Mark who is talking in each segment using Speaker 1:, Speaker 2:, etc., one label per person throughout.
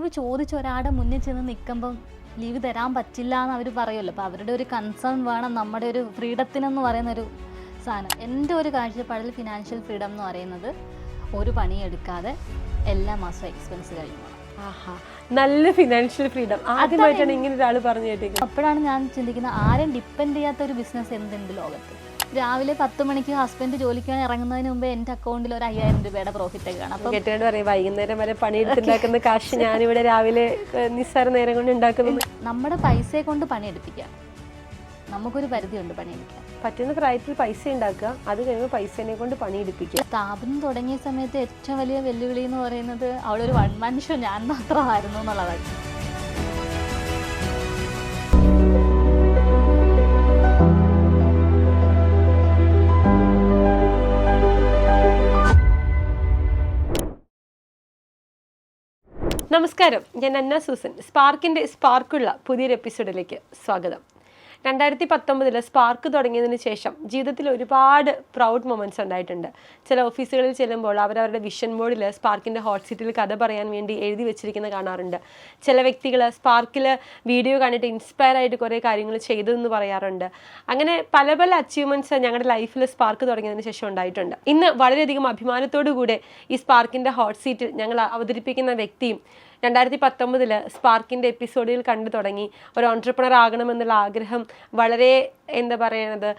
Speaker 1: Leave ചോദിച്ച് ഒരാളുടെ മുന്നിൽ ചെന്ന് നിൽക്കുമ്പം ലീവ് തരാൻ പറ്റില്ല എന്ന് അവർ പറയുമല്ലോ. അപ്പോൾ അവരുടെ ഒരു കൺസേൺ വേണം നമ്മുടെ ഒരു ഫ്രീഡത്തിനെന്ന് പറയുന്നൊരു സാധനം. എൻ്റെ ഒരു കാഴ്ചപ്പാടിൽ ഫിനാൻഷ്യൽ ഫ്രീഡം എന്ന് പറയുന്നത് ഒരു പണിയെടുക്കാതെ എല്ലാ മാസവും എക്സ്പെൻസ് കഴിഞ്ഞു.
Speaker 2: ആഹാ, നല്ല ഫിനാൻഷ്യൽ ഫ്രീഡം ആദ്യമായിട്ടാണ് ഇങ്ങനെ ഒരാൾ പറഞ്ഞു കേട്ടിരിക്കുന്നത്.
Speaker 1: അപ്പോഴാണ് ഞാൻ ചിന്തിക്കുന്നത് ആരും ഡിപ്പെൻഡ് ചെയ്യാത്ത ഒരു ബിസിനസ് എന്തുണ്ട് ലോകത്ത്. രാവിലെ 10 മണിക്ക് ഹസ്ബൻഡ് ജോലിക്കാൻ ഇറങ്ങുന്നതിന് മുമ്പ് എൻ്റെ അക്കൗണ്ടിൽ ഒരു 5000 രൂപയുടെ പ്രോഫിറ്റ് ഒക്കെ കാണാം. അപ്പോൾ
Speaker 2: കേട്ടോണ്ട് പറയും വൈകുന്നേരം വരെ പണിയെടുത്തുണ്ടാക്കുന്ന കാശ് ഞാനിവിടെ രാവിലെ നിസ്സാര നേരം കൊണ്ട് ഉണ്ടാക്കുന്നത്.
Speaker 1: നമ്മുടെ പൈസയെ കൊണ്ട് പണിയെടുപ്പിക്കാം. നമുക്കൊരു പരിധിയുണ്ട് പണിയെടുക്കാൻ.
Speaker 2: പറ്റുന്ന പ്രായത്തിൽ പൈസ ഉണ്ടാക്കുക, അത് കഴിയുമ്പോൾ പൈസനെ കൊണ്ട് പണിയെടുപ്പിക്കുക.
Speaker 1: സ്ഥാപനം തുടങ്ങിയ സമയത്ത് ഏറ്റവും വലിയ വെല്ലുവിളി എന്ന് പറയുന്നത് അവിടെ ഒരു വൺ മാൻ ഷോ ഞാൻ മാത്രമായിരുന്നു എന്നുള്ളതാണ്.
Speaker 2: നമസ്കാരം, ഞാൻ അന്ന സൂസൻ. സ്പാർക്കിൻ്റെ സ്പാർക്കുള്ള പുതിയൊരു എപ്പിസോഡിലേക്ക് സ്വാഗതം. 2019 സ്പാർക്ക് തുടങ്ങിയതിന് ശേഷം ജീവിതത്തിൽ ഒരുപാട് പ്രൗഡ് മൊമെൻറ്റ്സ് ഉണ്ടായിട്ടുണ്ട്. ചില ഓഫീസുകളിൽ ചെല്ലുമ്പോൾ അവരവരുടെ വിഷൻ ബോർഡിൽ സ്പാർക്കിൻ്റെ ഹോട്ട് സീറ്റിൽ കഥ പറയാൻ വേണ്ടി എഴുതി വെച്ചിരിക്കുന്നത് കാണാറുണ്ട്. ചില വ്യക്തികൾ സ്പാർക്കിൽ വീഡിയോ കണ്ടിട്ട് ഇൻസ്പയർ ആയിട്ട് കുറേ കാര്യങ്ങൾ ചെയ്തതെന്ന് പറയാറുണ്ട്. അങ്ങനെ പല പല അച്ചീവ്മെൻറ്റ്സ് ഞങ്ങളുടെ ലൈഫിൽ സ്പാർക്ക് തുടങ്ങിയതിന് ശേഷം ഉണ്ടായിട്ടുണ്ട്. ഇന്ന് വളരെയധികം അഭിമാനത്തോടു കൂടെ ഈ സ്പാർക്കിൻ്റെ ഹോട്ട് സീറ്റിൽ ഞങ്ങൾ അവതരിപ്പിക്കുന്ന വ്യക്തിയും 2019 സ്പാർക്കിൻ്റെ എപ്പിസോഡിൽ കണ്ടു തുടങ്ങി. ഒരു ഓൺട്രപ്രണർ ആകണമെന്നുള്ള ആഗ്രഹം വളരെ എന്താ പറയണത്,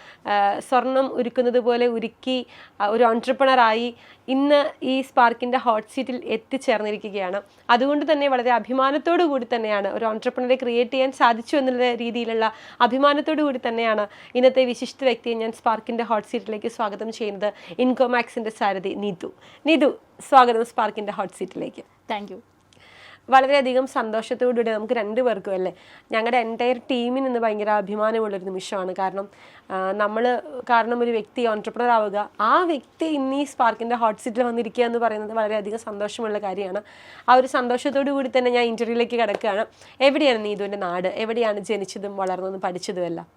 Speaker 2: സ്വർണം ഉരുക്കുന്നത് പോലെ ഉരുക്കി ഒരു ഓൺട്രപ്രണറായി ഇന്ന് ഈ സ്പാർക്കിൻ്റെ ഹോട്ട് സീറ്റിൽ എത്തിച്ചേർന്നിരിക്കുകയാണ്. അതുകൊണ്ട് തന്നെ വളരെ അഭിമാനത്തോടു കൂടി തന്നെയാണ് ഒരു ഓൺട്രപ്രണറെ ക്രിയേറ്റ് ചെയ്യാൻ സാധിച്ചു എന്നുള്ള രീതിയിലുള്ള അഭിമാനത്തോടു കൂടി തന്നെയാണ് ഇന്നത്തെ വിശിഷ്ട വ്യക്തിയെ ഞാൻ സ്പാർക്കിൻ്റെ ഹോട്ട് സീറ്റിലേക്ക് സ്വാഗതം ചെയ്യുന്നത്. ഇൻകോമാക്സിൻ്റെ സാരഥി നീതു, സ്വാഗതം സ്പാർക്കിൻ്റെ ഹോട്ട് സീറ്റിലേക്ക്.
Speaker 1: Thank you.
Speaker 2: വളരെയധികം സന്തോഷത്തോടുകൂടി നമുക്ക് രണ്ടുപേർക്കും അല്ലേ, ഞങ്ങളുടെ എൻറ്റയർ ടീമിന് ഇന്ന് ഭയങ്കര അഭിമാനമുള്ളൊരു നിമിഷമാണ്. കാരണം ഒരു വ്യക്തി ഓൺട്രപ്രണർ ആവുക, ആ വ്യക്തി ഇന്ന് ഈ സ്പാർക്കിൻ്റെ ഹോട്ട് സീറ്റിൽ വന്നിരിക്കുക എന്ന് പറയുന്നത് വളരെയധികം സന്തോഷമുള്ള കാര്യമാണ്. ആ ഒരു സന്തോഷത്തോടു കൂടി തന്നെ ഞാൻ ഇൻ്റർവ്യൂവിലേക്ക് കിടക്കുകയാണ്. എവിടെയാണ് നീതുവിൻ്റെ നാട്? എവിടെയാണ് ജനിച്ചതും വളർന്നതും പഠിച്ചതും എല്ലാം?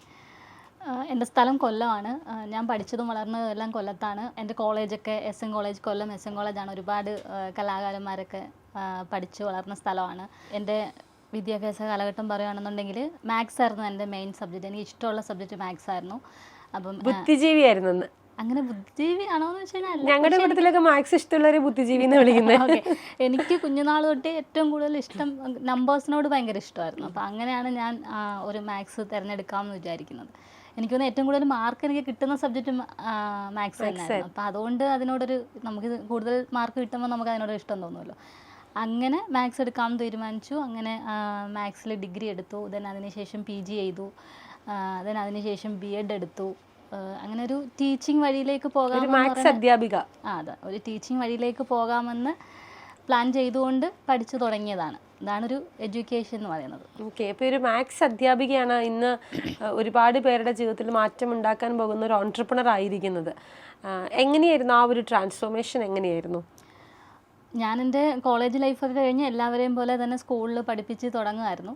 Speaker 1: എൻ്റെ സ്ഥലം കൊല്ലമാണ്. ഞാൻ പഠിച്ചതും വളർന്നതും എല്ലാം കൊല്ലത്താണ്. എൻ്റെ കോളേജൊക്കെ SM കോളേജ് കൊല്ലം SM കോളേജാണ്. ഒരുപാട് കലാകാരന്മാരൊക്കെ പഠിച്ചു വളർന്ന സ്ഥലമാണ്. എൻ്റെ വിദ്യാഭ്യാസ കാലഘട്ടം പറയുകയാണെന്നുണ്ടെങ്കിൽ മാത്സ് ആയിരുന്നു എൻ്റെ മെയിൻ സബ്ജക്റ്റ്. എനിക്ക് ഇഷ്ടമുള്ള സബ്ജക്റ്റ് മാത്സ് ആയിരുന്നു. അപ്പം
Speaker 2: ബുദ്ധിജീവിയായിരുന്നു.
Speaker 1: അങ്ങനെ ബുദ്ധിജീവിയാണോ എന്ന് വെച്ച് കഴിഞ്ഞാൽ
Speaker 2: ഞങ്ങളുടെ കൂട്ടത്തിലൊക്കെ മാത്സ് ഇഷ്ടമുള്ളവരെ ബുദ്ധിജീവി എന്ന് വിളിക്കുന്നത്.
Speaker 1: എനിക്ക് കുഞ്ഞുനാൾ തൊട്ടേ ഏറ്റവും കൂടുതൽ ഇഷ്ടം നമ്പേഴ്സിനോട് ഭയങ്കര ഇഷ്ടമായിരുന്നു. അപ്പം അങ്ങനെയാണ് ഞാൻ ഒരു മാത്സ് തിരഞ്ഞെടുക്കാമെന്ന് വിചാരിക്കുന്നത്. എനിക്കൊന്ന് ഏറ്റവും കൂടുതൽ മാർക്ക് എനിക്ക് കിട്ടുന്ന സബ്ജക്റ്റ് മാത്സ് തന്നെയായിരുന്നു. അപ്പം അതുകൊണ്ട് അതിനോടൊരു നമുക്ക് കൂടുതൽ മാർക്ക് കിട്ടുമ്പോൾ നമുക്ക് അതിനോട് ഇഷ്ടം തോന്നുമല്ലോ. അങ്ങനെ മാത്സ് എടുക്കാമെന്ന് തീരുമാനിച്ചു. അങ്ങനെ മാത്സിൽ ഡിഗ്രി എടുത്തു. അതിനുശേഷം PG ചെയ്തു. അതിനുശേഷം B.Ed എടുത്തു. അങ്ങനെ ഒരു ടീച്ചിങ് വഴിയിലേക്ക് അതെ, ഒരു ടീച്ചിങ് വഴിയിലേക്ക് പോകാമെന്ന് പ്ലാൻ ചെയ്തുകൊണ്ട് പഠിച്ചു തുടങ്ങിയതാണ്. ഇതാണൊരു എഡ്യൂക്കേഷൻ എന്ന് പറയുന്നത്.
Speaker 2: ഓക്കെ, അപ്പോൾ ഒരു മാത്സ് അധ്യാപികയാണ് ഇന്ന് ഒരുപാട് പേരുടെ ജീവിതത്തിൽ മാറ്റം ഉണ്ടാക്കാൻ പോകുന്ന ഒരു ഓൺട്രപ്രണർ ആയിരിക്കുന്നത്. എങ്ങനെയായിരുന്നു ആ ഒരു ട്രാൻസ്ഫോർമേഷൻ? എങ്ങനെയായിരുന്നു?
Speaker 1: ഞാൻ എൻ്റെ കോളേജ് ലൈഫൊക്കെ കഴിഞ്ഞ് എല്ലാവരെയും പോലെ തന്നെ സ്കൂളിൽ പഠിപ്പിച്ച് തുടങ്ങുമായിരുന്നു.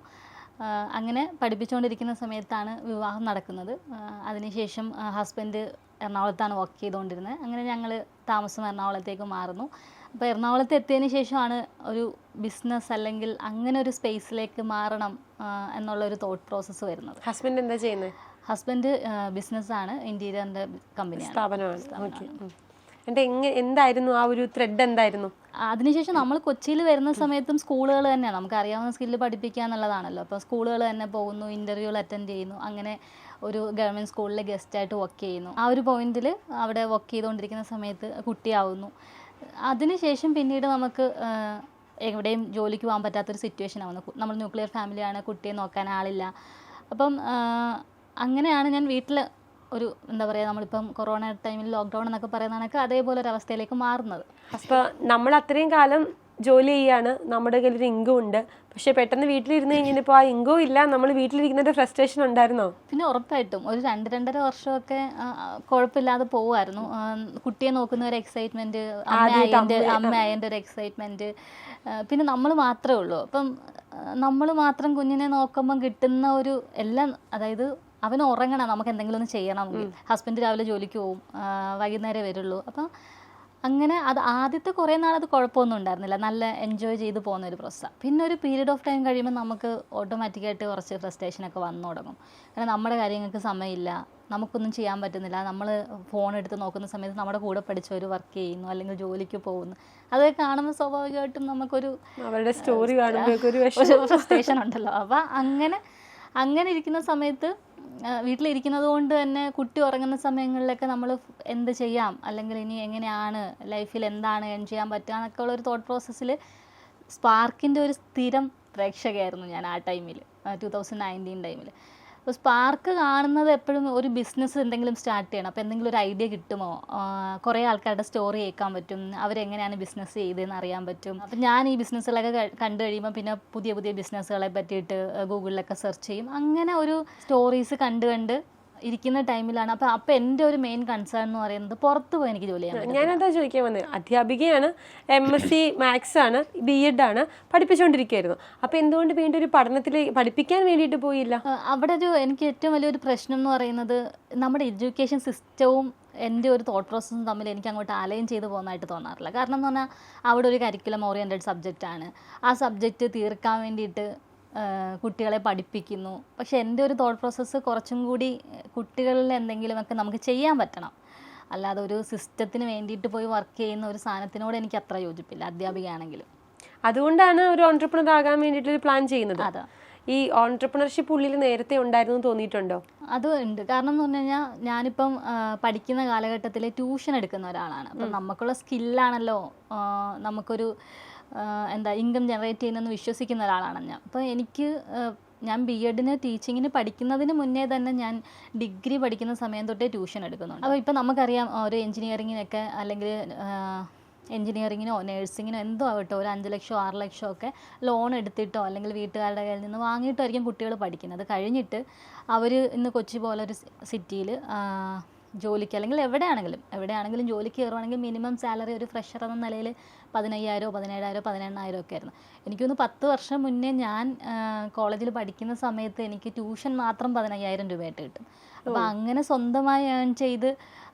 Speaker 1: അങ്ങനെ പഠിപ്പിച്ചുകൊണ്ടിരിക്കുന്ന സമയത്താണ് വിവാഹം നടക്കുന്നത്. അതിനുശേഷം ഹസ്ബൻഡ് എറണാകുളത്താണ് വർക്ക് ചെയ്തുകൊണ്ടിരുന്നത്. അങ്ങനെ ഞങ്ങൾ താമസം എറണാകുളത്തേക്ക് മാറുന്നു. അപ്പോൾ എറണാകുളത്ത് എത്തിയതിന് ശേഷമാണ് ഒരു ബിസിനസ് അല്ലെങ്കിൽ അങ്ങനെ ഒരു സ്പേസിലേക്ക് മാറണം എന്നുള്ളൊരു തോട്ട് പ്രോസസ്സ് വരുന്നത്.
Speaker 2: ഹസ്ബൻഡ് എന്താ ചെയ്യുന്നത്?
Speaker 1: ഹസ്ബൻഡ് ബിസിനസ്സാണ്, ഇൻറ്റീരിയറിൻ്റെ കമ്പനിയാണ്,
Speaker 2: സ്ഥാപനമാണ്. എന്തായിരുന്നു ആ ഒരു ത്രെഡ്? എന്തായിരുന്നു?
Speaker 1: അതിനുശേഷം നമ്മൾ കൊച്ചിയിൽ വരുന്ന സമയത്തും സ്കൂളുകൾ തന്നെയാണ്, നമുക്ക് അറിയാവുന്ന സ്കില്ല് പഠിപ്പിക്കുക എന്നുള്ളതാണല്ലോ. അപ്പോൾ സ്കൂളുകൾ തന്നെ പോകുന്നു, ഇൻ്റർവ്യൂകൾ അറ്റൻഡ് ചെയ്യുന്നു. അങ്ങനെ ഒരു ഗവൺമെൻറ് സ്കൂളിലെ ഗസ്റ്റായിട്ട് വർക്ക് ചെയ്യുന്നു. ആ ഒരു പോയിന്റിൽ അവിടെ വർക്ക് ചെയ്തുകൊണ്ടിരിക്കുന്ന സമയത്ത് കുട്ടിയാവുന്നു. അതിനുശേഷം പിന്നീട് നമുക്ക് എവിടെയും ജോലിക്ക് പോകാൻ പറ്റാത്തൊരു സിറ്റുവേഷൻ ആവുന്നു. നമ്മൾ ന്യൂക്ലിയർ ഫാമിലിയാണ്, കുട്ടിയെ നോക്കാൻ ആളില്ല. അപ്പം അങ്ങനെയാണ് ഞാൻ വീട്ടിൽ ഒരു എന്താ പറയുക, നമ്മളിപ്പം കൊറോണ ടൈമിൽ ലോക്ക്ഡൗൺ എന്നൊക്കെ പറയുന്നതൊക്കെ അതേപോലെ ഒരു അവസ്ഥയിലേക്ക് മാറുന്നത്.
Speaker 2: അപ്പോൾ നമ്മൾ അത്രയും കാലം ജോലി ചെയ്യാണ്, നമ്മുടെ കയ്യിലൊരു ഇൻകം ഉണ്ട്. പക്ഷെ പെട്ടെന്ന് വീട്ടിലിരുന്ന് കഴിഞ്ഞപ്പോൾ ആ ഇൻകം ഇല്ല. നമ്മൾ വീട്ടിലിരിക്കുന്നതിൻ്റെ ഫ്രസ്ട്രേഷൻ ഉണ്ടായിരുന്നോ?
Speaker 1: പിന്നെ ഉറപ്പായിട്ടും ഒരു 2-2.5 വർഷമൊക്കെ കുഴപ്പമില്ലാതെ പോവായിരുന്നു. കുട്ടിയെ നോക്കുന്ന ഒരു എക്സൈറ്റ്മെൻറ്റ്, അമ്മ ആയതിൻ്റെ ഒരു എക്സൈറ്റ്മെൻറ്റ്, പിന്നെ നമ്മൾ മാത്രമേ ഉള്ളൂ. അപ്പം നമ്മൾ മാത്രം കുഞ്ഞിനെ നോക്കുമ്പം കിട്ടുന്ന ഒരു എല്ലാം, അതായത് അവന് ഉറങ്ങണം, നമുക്ക് എന്തെങ്കിലും ഒന്ന് ചെയ്യണമെങ്കിൽ. ഹസ്ബൻഡ് രാവിലെ ജോലിക്ക് പോവും, വൈകുന്നേരം വരുള്ളൂ. അപ്പം അങ്ങനെ അത് ആദ്യത്തെ കുറേ നാൾ അത് കുഴപ്പമൊന്നും ഉണ്ടായിരുന്നില്ല, നല്ല എൻജോയ് ചെയ്ത് പോകുന്ന ഒരു പ്രോസസ്സാണ്. പിന്നെ ഒരു പീരീഡ് ഓഫ് ടൈം കഴിയുമ്പോൾ നമുക്ക് ഓട്ടോമാറ്റിക്കായിട്ട് കുറച്ച് ഫ്രസ്ട്രേഷനൊക്കെ വന്നു തുടങ്ങും. കാരണം നമ്മുടെ കാര്യങ്ങൾക്ക് സമയമില്ല, നമുക്കൊന്നും ചെയ്യാൻ പറ്റുന്നില്ല. നമ്മൾ ഫോൺ എടുത്ത് നോക്കുന്ന സമയത്ത് നമ്മുടെ കൂടെ പഠിച്ചവർ വർക്ക് ചെയ്യുന്നു അല്ലെങ്കിൽ ജോലിക്ക് പോകുന്നു, അതൊക്കെ കാണുമ്പോൾ സ്വാഭാവികമായിട്ടും നമുക്കൊരു
Speaker 2: അവരുടെ സ്റ്റോറി കാണുമ്പോൾ ഒരു
Speaker 1: ഫ്രസ്ട്രേഷൻ ഉണ്ടല്ലോ. അപ്പം അങ്ങനെ ഇരിക്കുന്ന സമയത്ത് വീട്ടിലിരിക്കുന്നത് കൊണ്ട് തന്നെ കുട്ടി ഉറങ്ങുന്ന സമയങ്ങളിലൊക്കെ നമ്മൾ എന്ത് ചെയ്യാം, അല്ലെങ്കിൽ ഇനി എങ്ങനെയാണ് ലൈഫിൽ എന്താണ് ഏൺ ചെയ്യാൻ പറ്റുക എന്നൊക്കെ ഉള്ളൊരു തോട്ട് പ്രോസസ്സിൽ സ്പാർക്കിൻ്റെ ഒരു സ്ഥിരം പ്രേക്ഷകയായിരുന്നു ഞാൻ ആ ടൈമിൽ, 2019 ടൈമിൽ. അപ്പോൾ സ്പാർക്ക് കാണുന്നത് എപ്പോഴും ഒരു ബിസിനസ് എന്തെങ്കിലും സ്റ്റാർട്ട് ചെയ്യണം, അപ്പോൾ എന്തെങ്കിലും ഒരു ഐഡിയ കിട്ടുമോ, കുറേ ആൾക്കാരുടെ സ്റ്റോറി കേൾക്കാൻ പറ്റും, അവരെങ്ങനെയാണ് ബിസിനസ് ചെയ്തതെന്ന് അറിയാൻ പറ്റും. അപ്പം ഞാൻ ഈ ബിസിനസ്സുകളൊക്കെ കണ്ടു കഴിയുമ്പോൾ പിന്നെ പുതിയ പുതിയ ബിസിനസ്സുകളെ പറ്റിയിട്ട് ഗൂഗിളിലൊക്കെ സെർച്ച് ചെയ്യും. അങ്ങനെ ഒരു സ്റ്റോറീസ് കണ്ട് ഇരിക്കുന്ന ടൈമിലാണ് അപ്പോൾ എൻ്റെ ഒരു മെയിൻ കൺസേൺ എന്ന് പറയുന്നത് പുറത്ത് പോയി എനിക്ക് ജോലി ചെയ്യാൻ.
Speaker 2: ഞാനെന്താ ചോദിക്കാൻ വന്നത്, അധ്യാപികയാണ്, MSc മാത്സ് ആണ്, BEd ആണ്, പഠിപ്പിച്ചുകൊണ്ടിരിക്കുകയായിരുന്നു. അപ്പോൾ എന്തുകൊണ്ട് വീണ്ടും ഒരു പഠനത്തിൽ പഠിപ്പിക്കാൻ വേണ്ടിയിട്ട് പോയില്ല?
Speaker 1: അവിടെ എനിക്ക് ഏറ്റവും വലിയൊരു പ്രശ്നം എന്ന് പറയുന്നത് നമ്മുടെ എഡ്യൂക്കേഷൻ സിസ്റ്റവും എൻ്റെ ഒരു തോട്ട് പ്രോസസ്സും തമ്മിൽ എനിക്ക് അങ്ങോട്ട് അലൈൻ ചെയ്ത് പോകുന്നതായിട്ട് തോന്നാറില്ല. കാരണം എന്ന് പറഞ്ഞാൽ അവിടെ ഒരു കരിക്കുലം ഓറിയൻറ്റഡ് സബ്ജക്റ്റാണ്, ആ സബ്ജക്റ്റ് തീർക്കാൻ വേണ്ടിയിട്ട് കുട്ടികളെ പഠിപ്പിക്കുന്നു. പക്ഷെ എൻ്റെ ഒരു തോട്ട് പ്രോസസ്സ് കുറച്ചും കൂടി കുട്ടികളിൽ എന്തെങ്കിലുമൊക്കെ നമുക്ക് ചെയ്യാൻ പറ്റണം, അല്ലാതെ ഒരു സിസ്റ്റത്തിന് വേണ്ടിയിട്ട് പോയി വർക്ക് ചെയ്യുന്ന ഒരു സാധനത്തിനോട് എനിക്ക് അത്ര യോജിപ്പില്ല, അധ്യാപികയാണെങ്കിലും.
Speaker 2: അതുകൊണ്ടാണ് ഒരു ഓൺട്രപ്രണർ ആകാൻ വേണ്ടിയിട്ടൊരു പ്ലാൻ ചെയ്യുന്നത്.
Speaker 1: അതാ
Speaker 2: ഈ ഓൺട്രപ്രണർഷിപ്പ് ഉള്ളിൽ നേരത്തെ ഉണ്ടായിരുന്നു തോന്നിയിട്ടുണ്ടോ?
Speaker 1: അത് ഉണ്ട്. കാരണം എന്ന് പറഞ്ഞു കഴിഞ്ഞാൽ ഞാനിപ്പം പഠിക്കുന്ന കാലഘട്ടത്തിൽ ട്യൂഷൻ എടുക്കുന്ന ഒരാളാണ്. അപ്പം നമുക്കുള്ള സ്കില്ലാണല്ലോ നമുക്കൊരു ഇൻകം ജനറേറ്റ് ചെയ്യുന്നതെന്ന് വിശ്വസിക്കുന്ന ഒരാളാണ് ഞാൻ. അപ്പോൾ ഞാൻ BEdന് ടീച്ചിങ്ങിന് പഠിക്കുന്നതിന് മുന്നേ തന്നെ ഞാൻ ഡിഗ്രി പഠിക്കുന്ന സമയം തൊട്ടേ ട്യൂഷൻ എടുക്കുന്നുണ്ട്. അപ്പോൾ ഇപ്പം നമുക്കറിയാം ഒരു എൻജിനീയറിങ്ങിനൊക്കെ അല്ലെങ്കിൽ എൻജിനീയറിങ്ങിനോ നേഴ്സിങ്ങിനോ എന്തോ ആവട്ടെ ഒരു 5 ലക്ഷമോ 6 ലക്ഷമോ ഒക്കെ ലോൺ എടുത്തിട്ടോ അല്ലെങ്കിൽ വീട്ടുകാരുടെ കയ്യിൽ നിന്ന് വാങ്ങിയിട്ടോ ആയിരിക്കും കുട്ടികൾ പഠിക്കുന്നത്. കഴിഞ്ഞിട്ട് അവർ ഇന്ന് കൊച്ചി പോലെ ഒരു സിറ്റിയിൽ ജോലിക്ക് അല്ലെങ്കിൽ എവിടെയാണെങ്കിലും ജോലിക്ക് കയറുവാണെങ്കിൽ മിനിമം സാലറി ഒരു ഫ്രഷർ എന്ന നിലയിൽ 15,000 17,000 18,000 ഒക്കെ ആയിരുന്നു. എനിക്കൊന്ന് 10 വർഷം മുന്നേ ഞാൻ കോളേജിൽ പഠിക്കുന്ന സമയത്ത് എനിക്ക് ട്യൂഷൻ മാത്രം 15,000 രൂപയായിട്ട് കിട്ടും. അപ്പോൾ അങ്ങനെ സ്വന്തമായി ഏൺ ചെയ്ത്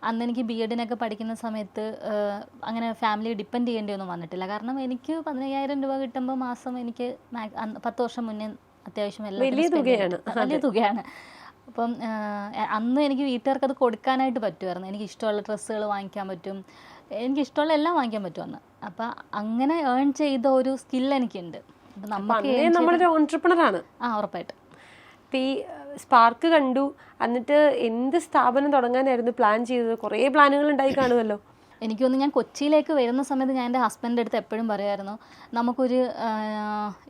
Speaker 1: അന്ന് എനിക്ക് BEdനൊക്കെ പഠിക്കുന്ന സമയത്ത് അങ്ങനെ ഫാമിലി ഡിപ്പെൻഡ് ചെയ്യേണ്ടിയൊന്നും വന്നിട്ടില്ല. കാരണം എനിക്ക് 15,000 രൂപ കിട്ടുമ്പോൾ മാസം എനിക്ക് 10 വർഷം മുന്നേ അത്യാവശ്യം വലിയ തുകയാണ്. അപ്പം അന്ന് എനിക്ക് വീട്ടുകാർക്ക് അത് കൊടുക്കാനായിട്ട് പറ്റുമായിരുന്നു. എനിക്ക് ഇഷ്ടമുള്ള ഡ്രസ്സുകൾ വാങ്ങിക്കാൻ പറ്റും, എനിക്ക് ഇഷ്ടമുള്ള എല്ലാം വാങ്ങിക്കാൻ പറ്റും അന്ന്. അപ്പം അങ്ങനെ ഏൺ ചെയ്ത ഒരു സ്കിൽ എനിക്കുണ്ട്. അപ്പം
Speaker 2: നമ്മളൊരു ഓൺട്രപ്രണറാണ്.
Speaker 1: ഉറപ്പായിട്ടും.
Speaker 2: ഈ സ്പാർക്ക് കണ്ടു, എന്നിട്ട് എന്ത് സ്ഥാപനം തുടങ്ങാനായിരുന്നു പ്ലാൻ ചെയ്തത്? കുറേ പ്ലാനുകൾ ഉണ്ടായി കാണുമല്ലോ.
Speaker 1: എനിക്കൊന്ന് ഞാൻ കൊച്ചിയിലേക്ക് വരുന്ന സമയത്ത് ഞാൻ എൻ്റെ ഹസ്ബൻഡിൻ്റെ അടുത്ത് എപ്പോഴും പറയുമായിരുന്നു, നമുക്കൊരു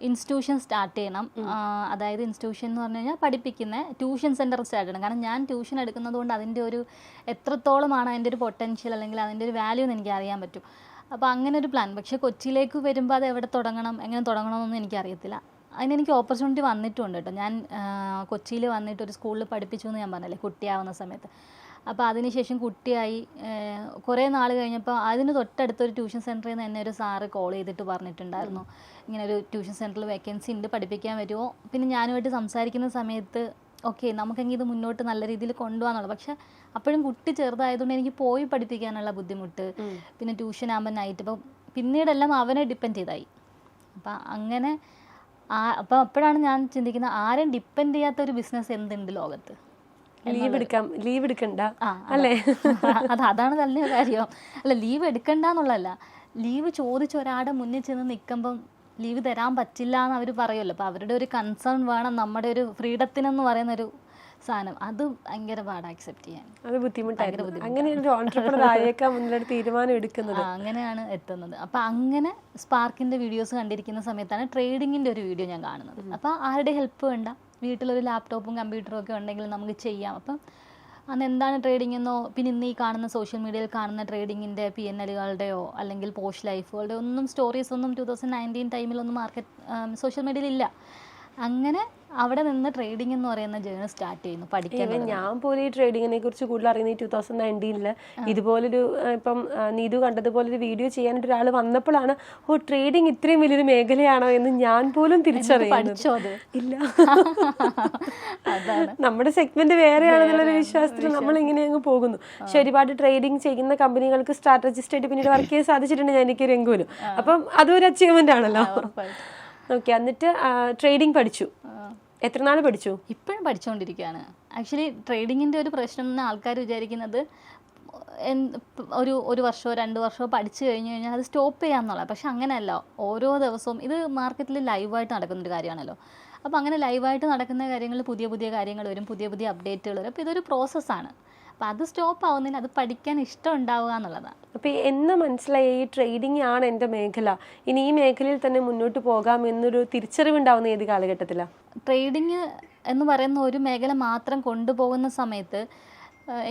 Speaker 1: ഇൻസ്റ്റിറ്റ്യൂഷൻ സ്റ്റാർട്ട് ചെയ്യണം. അതായത് ഇൻസ്റ്റിറ്റ്യൂഷൻ എന്ന് പറഞ്ഞു കഴിഞ്ഞാൽ പഠിപ്പിക്കുന്ന ട്യൂഷൻ സെൻറ്റർ സ്റ്റാർട്ട് ചെയ്യണം. കാരണം ഞാൻ ട്യൂഷൻ എടുക്കുന്നത് കൊണ്ട് അതിൻ്റെ ഒരു എത്രത്തോളമാണ് അതിൻ്റെ ഒരു പൊട്ടൻഷ്യൽ അല്ലെങ്കിൽ അതിൻ്റെ ഒരു വാല്യൂ എന്ന് എനിക്ക് അറിയാൻ പറ്റും. അപ്പോൾ അങ്ങനെ ഒരു പ്ലാൻ. പക്ഷേ കൊച്ചിയിലേക്ക് വരുമ്പോൾ അത് എവിടെ തുടങ്ങണം, എങ്ങനെ തുടങ്ങണമെന്നൊന്നും എനിക്കറിയത്തില്ല. അതിനെനിക്ക് ഓപ്പർച്യൂണിറ്റി വന്നിട്ടുണ്ട് കേട്ടോ. ഞാൻ കൊച്ചിയിൽ വന്നിട്ട് ഒരു സ്കൂളിൽ പഠിപ്പിച്ചു എന്ന് ഞാൻ പറഞ്ഞല്ലേ കുട്ടിയാവുന്ന സമയത്ത്. അപ്പോൾ അതിനുശേഷം കുട്ടിയായി കുറേ നാൾ കഴിഞ്ഞപ്പോൾ അതിന് തൊട്ടടുത്തൊരു ട്യൂഷൻ സെൻറ്ററിൽ നിന്ന് എന്നെ ഒരു സാറ് കോൾ ചെയ്തിട്ട് പറഞ്ഞിട്ടുണ്ടായിരുന്നു, ഇങ്ങനെ ഒരു ട്യൂഷൻ സെൻറ്ററിൽ വേക്കൻസി ഉണ്ട്, പഠിപ്പിക്കാൻ വരുമോ. പിന്നെ ഞാനുമായിട്ട് സംസാരിക്കുന്ന സമയത്ത് ഓക്കെ നമുക്കെങ്കിൽ ഇത് മുന്നോട്ട് നല്ല രീതിയിൽ കൊണ്ടുപോകാന്നുള്ളൂ. പക്ഷെ അപ്പോഴും കുട്ടി ചെറുതായതുകൊണ്ട് എനിക്ക് പോയി പഠിപ്പിക്കാനുള്ള ബുദ്ധിമുട്ട്, പിന്നെ ട്യൂഷൻ ആകുമ്പോൾ നൈറ്റ്, അപ്പോൾ പിന്നീടെല്ലാം അവനെ ഡിപ്പെൻഡ് ചെയ്തായി. അപ്പം അങ്ങനെ അപ്പം അപ്പോഴാണ് ഞാൻ ചിന്തിക്കുന്നത് ആരും ഡിപ്പെൻഡ് ചെയ്യാത്തൊരു ബിസിനസ് എന്തുണ്ട് ലോകത്ത്.
Speaker 2: ലീവ് എടുക്കണ്ട അല്ലേ?
Speaker 1: അതാണ് നല്ല കാര്യം. അല്ല, ലീവ് എടുക്കണ്ട എന്നുള്ളതല്ല, ലീവ് ചോദിച്ച് ഒരാളുടെ മുന്നിൽ ചെന്ന് നിൽക്കുമ്പം ലീവ് തരാൻ പറ്റില്ല എന്ന് അവർ പറയുമല്ലോ. അപ്പോൾ അവരുടെ ഒരു കൺസേൺ വേണം, നമ്മുടെ ഒരു ഫ്രീഡത്തിനെന്ന് പറയുന്നൊരു സാധനം, അത് ഭയങ്കര പാടാണ് അക്സെപ്റ്റ് ചെയ്യാൻ.
Speaker 2: അത് ബുദ്ധിമുട്ടായിരുന്നു.
Speaker 1: അങ്ങനെയാണ് എത്തുന്നത്. അപ്പം അങ്ങനെ സ്പാർക്കിൻ്റെ വീഡിയോസ് കണ്ടിരിക്കുന്ന സമയത്താണ് ട്രേഡിങ്ങിൻ്റെ ഒരു വീഡിയോ ഞാൻ കാണുന്നത്. അപ്പോൾ ആരുടെ ഹെൽപ്പ് വേണ്ട, വീട്ടിലൊരു ലാപ്ടോപ്പും കമ്പ്യൂട്ടറും ഒക്കെ ഉണ്ടെങ്കിൽ നമുക്ക് ചെയ്യാം. അപ്പം അന്ന് എന്താണ് ട്രേഡിംഗ് എന്നോ, പിന്നെ ഇന്ന് ഈ കാണുന്ന സോഷ്യൽ മീഡിയയിൽ കാണുന്ന ട്രേഡിങ്ങിൻ്റെ PNLകളുടെയോ അല്ലെങ്കിൽ പോസ്റ്റ് ലൈഫുകളുടെയോ ഒന്നും സ്റ്റോറീസ് ഒന്നും 2019 ടൈമിലൊന്നും സോഷ്യൽ മീഡിയയിൽ ഇല്ല. അങ്ങനെ അവിടെ നിന്ന് ട്രേഡിംഗ് എന്ന് പറയുന്ന ജേർണി സ്റ്റാർട്ട് ചെയ്യുന്നു, പഠിക്കാൻ.
Speaker 2: ഞാൻ പോലും ഈ ട്രേഡിങ്ങിനെ കുറിച്ച് കൂടുതൽ അറിയുന്ന ഈ 2019 ഇതുപോലൊരു ഇപ്പം നീതു കണ്ടതുപോലൊരു വീഡിയോ ചെയ്യാനായിട്ട് ഒരാൾ വന്നപ്പോഴാണ് ട്രേഡിങ് ഇത്രയും വലിയൊരു മേഖലയാണോ എന്ന് ഞാൻ പോലും തിരിച്ചറിയുന്നത്. ഇല്ല, നമ്മുടെ സെഗ്മെന്റ് വേറെയാണെന്നുള്ളൊരു വിശ്വാസത്തിൽ നമ്മൾ ഇങ്ങനെ അങ്ങ് പോകുന്നു. പക്ഷെ ഒരുപാട് ട്രേഡിംഗ് ചെയ്യുന്ന കമ്പനികൾക്ക് സ്ട്രാറ്റജിസ്റ്റ് ആയിട്ട് പിന്നീട് വർക്ക് ചെയ്യാൻ സാധിച്ചിട്ടുണ്ട് ഞാൻ എനിക്ക് രംഗൂലും. അപ്പം അതൊരു അച്ചീവ്മെന്റ് ആണല്ലോ. ഓക്കെ, എന്നിട്ട് ട്രേഡിംഗ് പഠിച്ചു. എത്ര നാൾ പഠിച്ചു?
Speaker 1: ഇപ്പോഴും പഠിച്ചുകൊണ്ടിരിക്കുകയാണ്. ആക്ച്വലി ട്രേഡിങ്ങിൻ്റെ ഒരു പ്രശ്നം എന്ന് ആൾക്കാർ വിചാരിക്കുന്നത് ഒരു വർഷമോ 2 വർഷമോ പഠിച്ചു കഴിഞ്ഞ് കഴിഞ്ഞാൽ അത് സ്റ്റോപ്പ് ചെയ്യാമെന്നുള്ളത്. പക്ഷെ അങ്ങനെയല്ല. ഓരോ ദിവസവും ഇത് മാർക്കറ്റിൽ ലൈവായിട്ട് നടക്കുന്നൊരു കാര്യമാണല്ലോ. അപ്പോൾ അങ്ങനെ ലൈവായിട്ട് നടക്കുന്ന കാര്യങ്ങളിൽ പുതിയ പുതിയ കാര്യങ്ങൾ വരും, പുതിയ പുതിയ അപ്ഡേറ്റുകൾ വരും. അപ്പോൾ ഇതൊരു പ്രോസസ്സാണ്. അപ്പോൾ അത് സ്റ്റോപ്പ് ആവുന്നതിന് അത് പഠിക്കാൻ ഇഷ്ടം ഉണ്ടാവുക എന്നുള്ളതാണ്.
Speaker 2: അപ്പോൾ എന്ന് മനസ്സിലായി ഈ ട്രേഡിംഗ് ആണ് എൻ്റെ മേഖല, ഇനി ഈ മേഖലയിൽ തന്നെ മുന്നോട്ട് പോകാം എന്നൊരു തിരിച്ചറിവുണ്ടാവുന്ന ഏത് കാലഘട്ടത്തിലാണ്?
Speaker 1: ട്രേഡിങ് എന്ന് പറയുന്ന ഒരു മേഖല മാത്രം കൊണ്ടുപോകുന്ന സമയത്ത്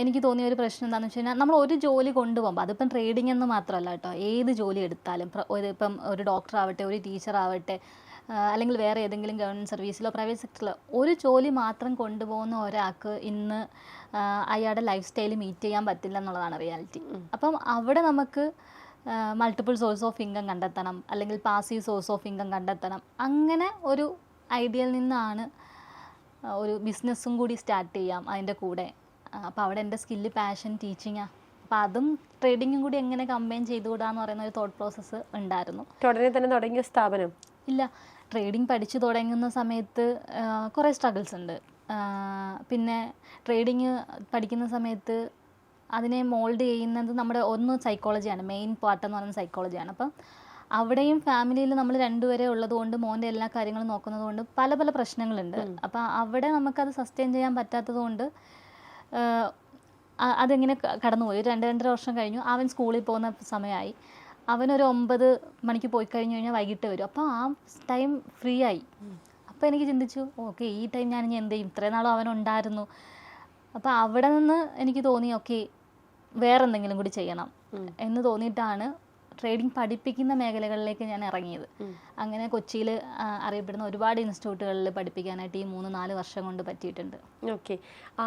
Speaker 1: എനിക്ക് തോന്നിയ ഒരു പ്രശ്നം എന്താണെന്ന് വെച്ച് കഴിഞ്ഞാൽ, നമ്മൾ ഒരു ജോലി കൊണ്ടുപോകുമ്പോൾ, അതിപ്പം ട്രേഡിംഗ് എന്ന് മാത്രമല്ല കേട്ടോ, ഏത് ജോലി എടുത്താലും, ഇപ്പം ഒരു ഡോക്ടർ ആവട്ടെ, ഒരു ടീച്ചർ ആവട്ടെ, അല്ലെങ്കിൽ വേറെ ഏതെങ്കിലും ഗവൺമെൻറ് സർവീസിലോ പ്രൈവറ്റ് സെക്ടറിലോ ഒരു ജോലി മാത്രം കൊണ്ടുപോകുന്ന ഒരാൾക്ക് ഇന്ന് അയാളുടെ ലൈഫ് സ്റ്റൈൽ മീറ്റ് ചെയ്യാൻ പറ്റില്ല എന്നുള്ളതാണ് റിയാലിറ്റി. അപ്പം അവിടെ നമുക്ക് മൾട്ടിപ്പിൾ സോഴ്സ് ഓഫ് ഇൻകം കണ്ടെത്തണം, അല്ലെങ്കിൽ പാസീവ് സോഴ്സ് ഓഫ് ഇൻകം കണ്ടെത്തണം. അങ്ങനെ ഒരു ഐഡിയയിൽ നിന്നാണ് ഒരു ബിസിനസ്സും കൂടി സ്റ്റാർട്ട് ചെയ്യാം അതിൻ്റെ കൂടെ. അപ്പോൾ അവിടെ എൻ്റെ സ്കില്ല്, പാഷൻ, ടീച്ചിങ്ങാണ്. അപ്പോൾ അതും ട്രേഡിങ്ങും കൂടി എങ്ങനെ കമ്പൈൻ ചെയ്തുകൂടാന്ന് പറയുന്ന ഒരു തോട്ട് പ്രോസസ്സ് ഉണ്ടായിരുന്നു.
Speaker 2: ഉടനെ തന്നെ തുടങ്ങിയ സ്ഥാപനം?
Speaker 1: ഇല്ല, ട്രേഡിംഗ് പഠിച്ചു തുടങ്ങുന്ന സമയത്ത് കുറേ സ്ട്രഗിൾസ് ഉണ്ട്. പിന്നെ ട്രേഡിങ് പഠിക്കുന്ന സമയത്ത് അതിനെ മോൾഡ് ചെയ്യുന്നത് നമ്മുടെ ഒന്ന് സൈക്കോളജിയാണ്, മെയിൻ പാർട്ടെന്ന് പറയുന്നത് സൈക്കോളജിയാണ്. അപ്പം അവിടെയും ഫാമിലിയിൽ നമ്മൾ രണ്ടുപേരെ ഉള്ളതുകൊണ്ട്, മോൻ്റെ എല്ലാ കാര്യങ്ങളും നോക്കുന്നത് കൊണ്ട് പല പല പ്രശ്നങ്ങളുണ്ട്. അപ്പം അവിടെ നമുക്കത് സസ്റ്റെയിൻ ചെയ്യാൻ പറ്റാത്തത് കൊണ്ട് അതെങ്ങനെ കടന്നുപോയി. 2-2.5 വർഷം കഴിഞ്ഞു. അവൻ സ്കൂളിൽ പോകുന്ന സമയമായി. അവനൊരു 9 മണിക്ക് പോയി കഴിഞ്ഞ് കഴിഞ്ഞാൽ വൈകിട്ട് വരും. അപ്പോൾ ആ ടൈം ഫ്രീ ആയി. അപ്പോൾ എനിക്ക് ചിന്തിച്ചു, ഓക്കെ, ഈ ടൈം ഞാൻ ഇനി എന്ത് ചെയ്യും? ഇത്രയും നാളും അവനുണ്ടായിരുന്നു. അപ്പോൾ അവിടെ നിന്ന് എനിക്ക് തോന്നി, ഓക്കെ, വേറെ എന്തെങ്കിലും കൂടി ചെയ്യണം എന്ന് തോന്നിയിട്ടാണ് ട്രേഡിംഗ് പഠിപ്പിക്കുന്ന മേഖലകളിലേക്ക് ഞാൻ ഇറങ്ങിയത്. അങ്ങനെ കൊച്ചിയിൽ അറിയപ്പെടുന്ന ഒരുപാട് ഇൻസ്റ്റിറ്റ്യൂട്ടുകളിൽ പഠിപ്പിക്കാനായിട്ട് ഈ 3-4 വർഷം കൊണ്ട് പറ്റിയിട്ടുണ്ട്.
Speaker 2: ഓക്കെ,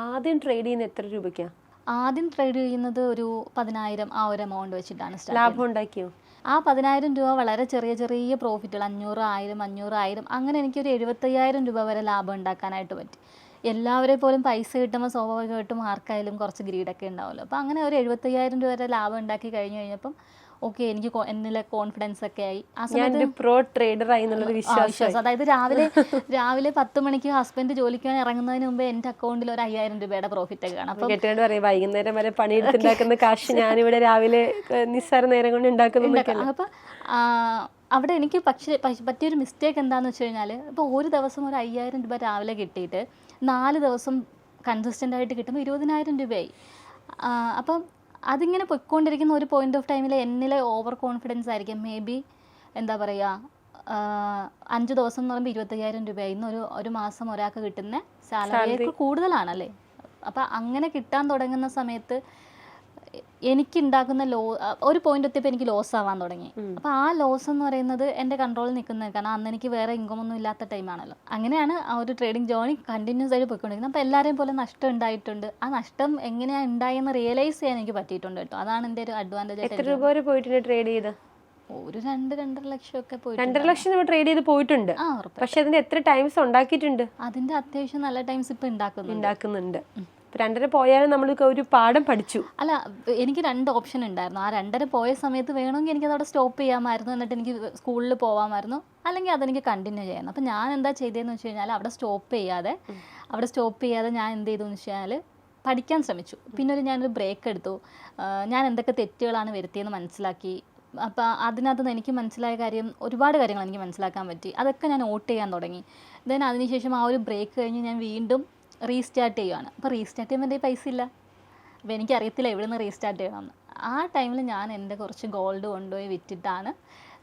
Speaker 2: ആദ്യം ട്രേഡ് ചെയ്യുന്ന എത്ര രൂപയ്ക്കാണ്?
Speaker 1: ആദ്യം ട്രേഡ് ചെയ്യുന്നത് ഒരു 10,000 ആ ഒരു എമൗണ്ട് വെച്ചിട്ടാണ്.
Speaker 2: ലാഭം ഉണ്ടാക്കിയോ?
Speaker 1: ആ 10,000 രൂപ വളരെ ചെറിയ ചെറിയ പ്രോഫിറ്റുകൾ, 500, 1000, അങ്ങനെ എനിക്കൊരു 75,000 രൂപ വരെ ലാഭം ഉണ്ടാക്കാനായിട്ട് പറ്റി. എല്ലാവരെ പോലും പൈസ കിട്ടുമ്പോൾ സ്വാഭാവികമായിട്ടും ആർക്കായാലും കുറച്ച് ഗ്രീഡൊക്കെ ഉണ്ടാവുമല്ലോ. അപ്പോൾ അങ്ങനെ ഒരു 75,000 രൂപ വരെ ലാഭം ഉണ്ടാക്കി കഴിഞ്ഞ് കഴിഞ്ഞപ്പം ഓക്കെ, എനിക്ക് എന്നിലെ കോൺഫിഡൻസ് ഒക്കെ ആയി. ആ സമയത്ത്
Speaker 2: പ്രോ ട്രേഡർ ആയി എന്നുള്ളൊരു വിശ്വാസം.
Speaker 1: അതായത് രാവിലെ 10 മണിക്ക് ഹസ്ബൻഡ് ജോലിക്കാൻ ഇറങ്ങുന്നതിന് മുമ്പ് എൻ്റെ അക്കൗണ്ടിൽ ഒരു 5,000 രൂപയുടെ പ്രോഫിറ്റ് ഒക്കെ കാണാം. അപ്പം
Speaker 2: കെട്ടിയോട് പറയും, വൈകുന്നേരം വരെ പണിയെടുത്തുണ്ടാക്കുന്ന കാശ് ഞാനിവിടെ രാവിലെ നിസ്സാര നേരം കൊണ്ട് ഉണ്ടാക്കുന്നു.
Speaker 1: അപ്പം അവിടെ എനിക്ക് പറ്റിയൊരു മിസ്റ്റേക്ക് എന്താണെന്ന് വെച്ച് കഴിഞ്ഞാൽ, ഇപ്പോൾ ഒരു ദിവസം ഒരു 5,000 രൂപ രാവിലെ കിട്ടിയിട്ട് 4 ദിവസം കൺസിസ്റ്റൻ്റ് ആയിട്ട് കിട്ടുമ്പോൾ 20,000 രൂപയായി. അപ്പം അതിങ്ങനെ പൊയ്ക്കൊണ്ടിരിക്കുന്ന ഒരു പോയിന്റ് ഓഫ് ടൈമിൽ എന്നിലെ ഓവർ കോൺഫിഡൻസ് ആയിരിക്കും. മേ ബി എന്താ പറയുക, 5 ദിവസം എന്ന് പറയുമ്പോൾ 25,000 രൂപയായി. ഇന്ന് ഒരു മാസം ഒരാൾക്ക് കിട്ടുന്ന സാലറിയേക്കാൾ കൂടുതലാണല്ലേ. അപ്പം അങ്ങനെ കിട്ടാൻ തുടങ്ങുന്ന സമയത്ത് എനിക്കുണ്ടാക്കുന്ന ഒരു പോയിന്റ് എത്തിയപ്പോൾ എനിക്ക് ലോസ് ആവാൻ തുടങ്ങി. അപ്പോൾ ആ ലോസ് എന്ന് പറയുന്നത് എൻ്റെ കൺട്രോളിൽ നിൽക്കുന്നത്, കാരണം അന്ന് എനിക്ക് വേറെ ഇൻകം ഒന്നും ഇല്ലാത്ത ടൈമാണല്ലോ. അങ്ങനെയാണ് ആ ഒരു ട്രേഡിംഗ് ജേർണി കണ്ടിന്യൂസ് ആയിട്ട് പോയിക്കൊണ്ടിരിക്കുന്നത്. അപ്പോൾ എല്ലാവരെയും പോലെ നഷ്ടം ഉണ്ടായിട്ടുണ്ട്. ആ നഷ്ടം എങ്ങനെയാണ് ഉണ്ടായെന്ന് റിയലൈസ് ചെയ്യാൻ എനിക്ക് പറ്റിയിട്ടുണ്ട് കേട്ടോ. അതാണ് എൻ്റെ ഒരു അഡ്വാൻറ്റേജ്.
Speaker 2: എത്ര രൂപ വരെ പോയിട്ടുണ്ട് ട്രേഡ് ചെയ്ത്?
Speaker 1: ഒരു 2-2.5 ലക്ഷം ഒക്കെ പോയിട്ട്.
Speaker 2: 2.5 ലക്ഷം രൂപ ട്രേഡ് ചെയ്ത് പോയിട്ടുണ്ട്. പക്ഷെ അതിന്റെ എത്ര ടൈംസ് ഉണ്ടാക്കിയിട്ടുണ്ട്?
Speaker 1: അതിന്റെ അത്യാവശ്യം നല്ല ടൈംസ് ഇപ്പൊ ഉണ്ടാക്കുന്നുണ്ട്.
Speaker 2: 2.5 പോയാലും നമ്മൾ ഒരു പാഠം പഠിച്ചു.
Speaker 1: അല്ല, എനിക്ക് 2 ഓപ്ഷൻ ഉണ്ടായിരുന്നു. ആ 2.5 പോയ സമയത്ത് വേണമെങ്കിൽ എനിക്ക് അതവിടെ സ്റ്റോപ്പ് ചെയ്യാമായിരുന്നു, എന്നിട്ട് എനിക്ക് സ്കൂളിൽ പോകാമായിരുന്നു, അല്ലെങ്കിൽ അതെനിക്ക് കണ്ടിന്യൂ ചെയ്യാമായിരുന്നു. അപ്പം ഞാൻ എന്താ ചെയ്തതെന്ന് വെച്ച് കഴിഞ്ഞാൽ, അവിടെ സ്റ്റോപ്പ് ചെയ്യാതെ ഞാൻ എന്ത് ചെയ്തു എന്ന് വെച്ച് കഴിഞ്ഞാൽ പഠിക്കാൻ ശ്രമിച്ചു. പിന്നെ ഞാനൊരു ബ്രേക്ക് എടുത്തു. ഞാൻ എന്തൊക്കെ തെറ്റുകളാണ് വരുത്തിയെന്ന് മനസ്സിലാക്കി. അപ്പോൾ അതിനകത്ത് നിന്ന് എനിക്ക് മനസ്സിലായ ഒരുപാട് കാര്യങ്ങൾ എനിക്ക് മനസ്സിലാക്കാൻ പറ്റി. അതൊക്കെ ഞാൻ നോട്ട് ചെയ്യാൻ തുടങ്ങി. ദെൻ അതിനുശേഷം ആ ഒരു ബ്രേക്ക് കഴിഞ്ഞ് ഞാൻ വീണ്ടും റീസ്റ്റാർട്ട് ചെയ്യുകയാണ്. അപ്പോൾ റീസ്റ്റാർട്ട് ചെയ്യുമ്പോൾ എൻ്റെ പൈസ ഇല്ല. അപ്പോൾ എനിക്കറിയത്തില്ല എവിടെ നിന്ന് റീസ്റ്റാർട്ട് ചെയ്യണമെന്ന്. ആ ടൈമിൽ ഞാൻ എൻ്റെ കുറച്ച് ഗോൾഡ് കൊണ്ടുപോയി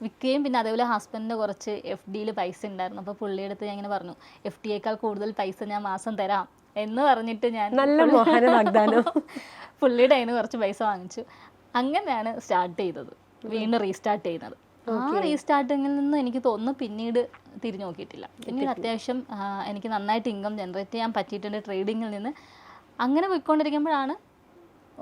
Speaker 1: വിൽക്കുകയും പിന്നെ അതേപോലെ ഹസ്ബൻഡിൻ്റെ കുറച്ച് FDയിൽ പൈസ ഉണ്ടായിരുന്നു. അപ്പോൾ പുള്ളിയെടുത്ത് ഞാൻ ഇങ്ങനെ പറഞ്ഞു, FDയേക്കാൾ കൂടുതൽ പൈസ ഞാൻ മാസം തരാം എന്ന് പറഞ്ഞിട്ട് ഞാൻ പുള്ളിയുടെ കയ്യിൽ നിന്ന് കുറച്ച് പൈസ വാങ്ങിച്ചു. അങ്ങനെയാണ് സ്റ്റാർട്ട് ചെയ്തത്, വീണ്ടും റീസ്റ്റാർട്ട് ചെയ്യുന്നത്. ആ റീസ്റ്റാർട്ടിങ്ങിൽ നിന്ന് എനിക്ക് തോന്നുന്നു പിന്നീട് തിരിഞ്ഞു നോക്കിയിട്ടില്ല. പിന്നീട് അത്യാവശ്യം എനിക്ക് നന്നായിട്ട് ഇൻകം ജനറേറ്റ് ചെയ്യാൻ പറ്റിയിട്ടുണ്ട് ട്രേഡിങ്ങിൽ നിന്ന്. അങ്ങനെ പോയിക്കൊണ്ടിരിക്കുമ്പോഴാണ്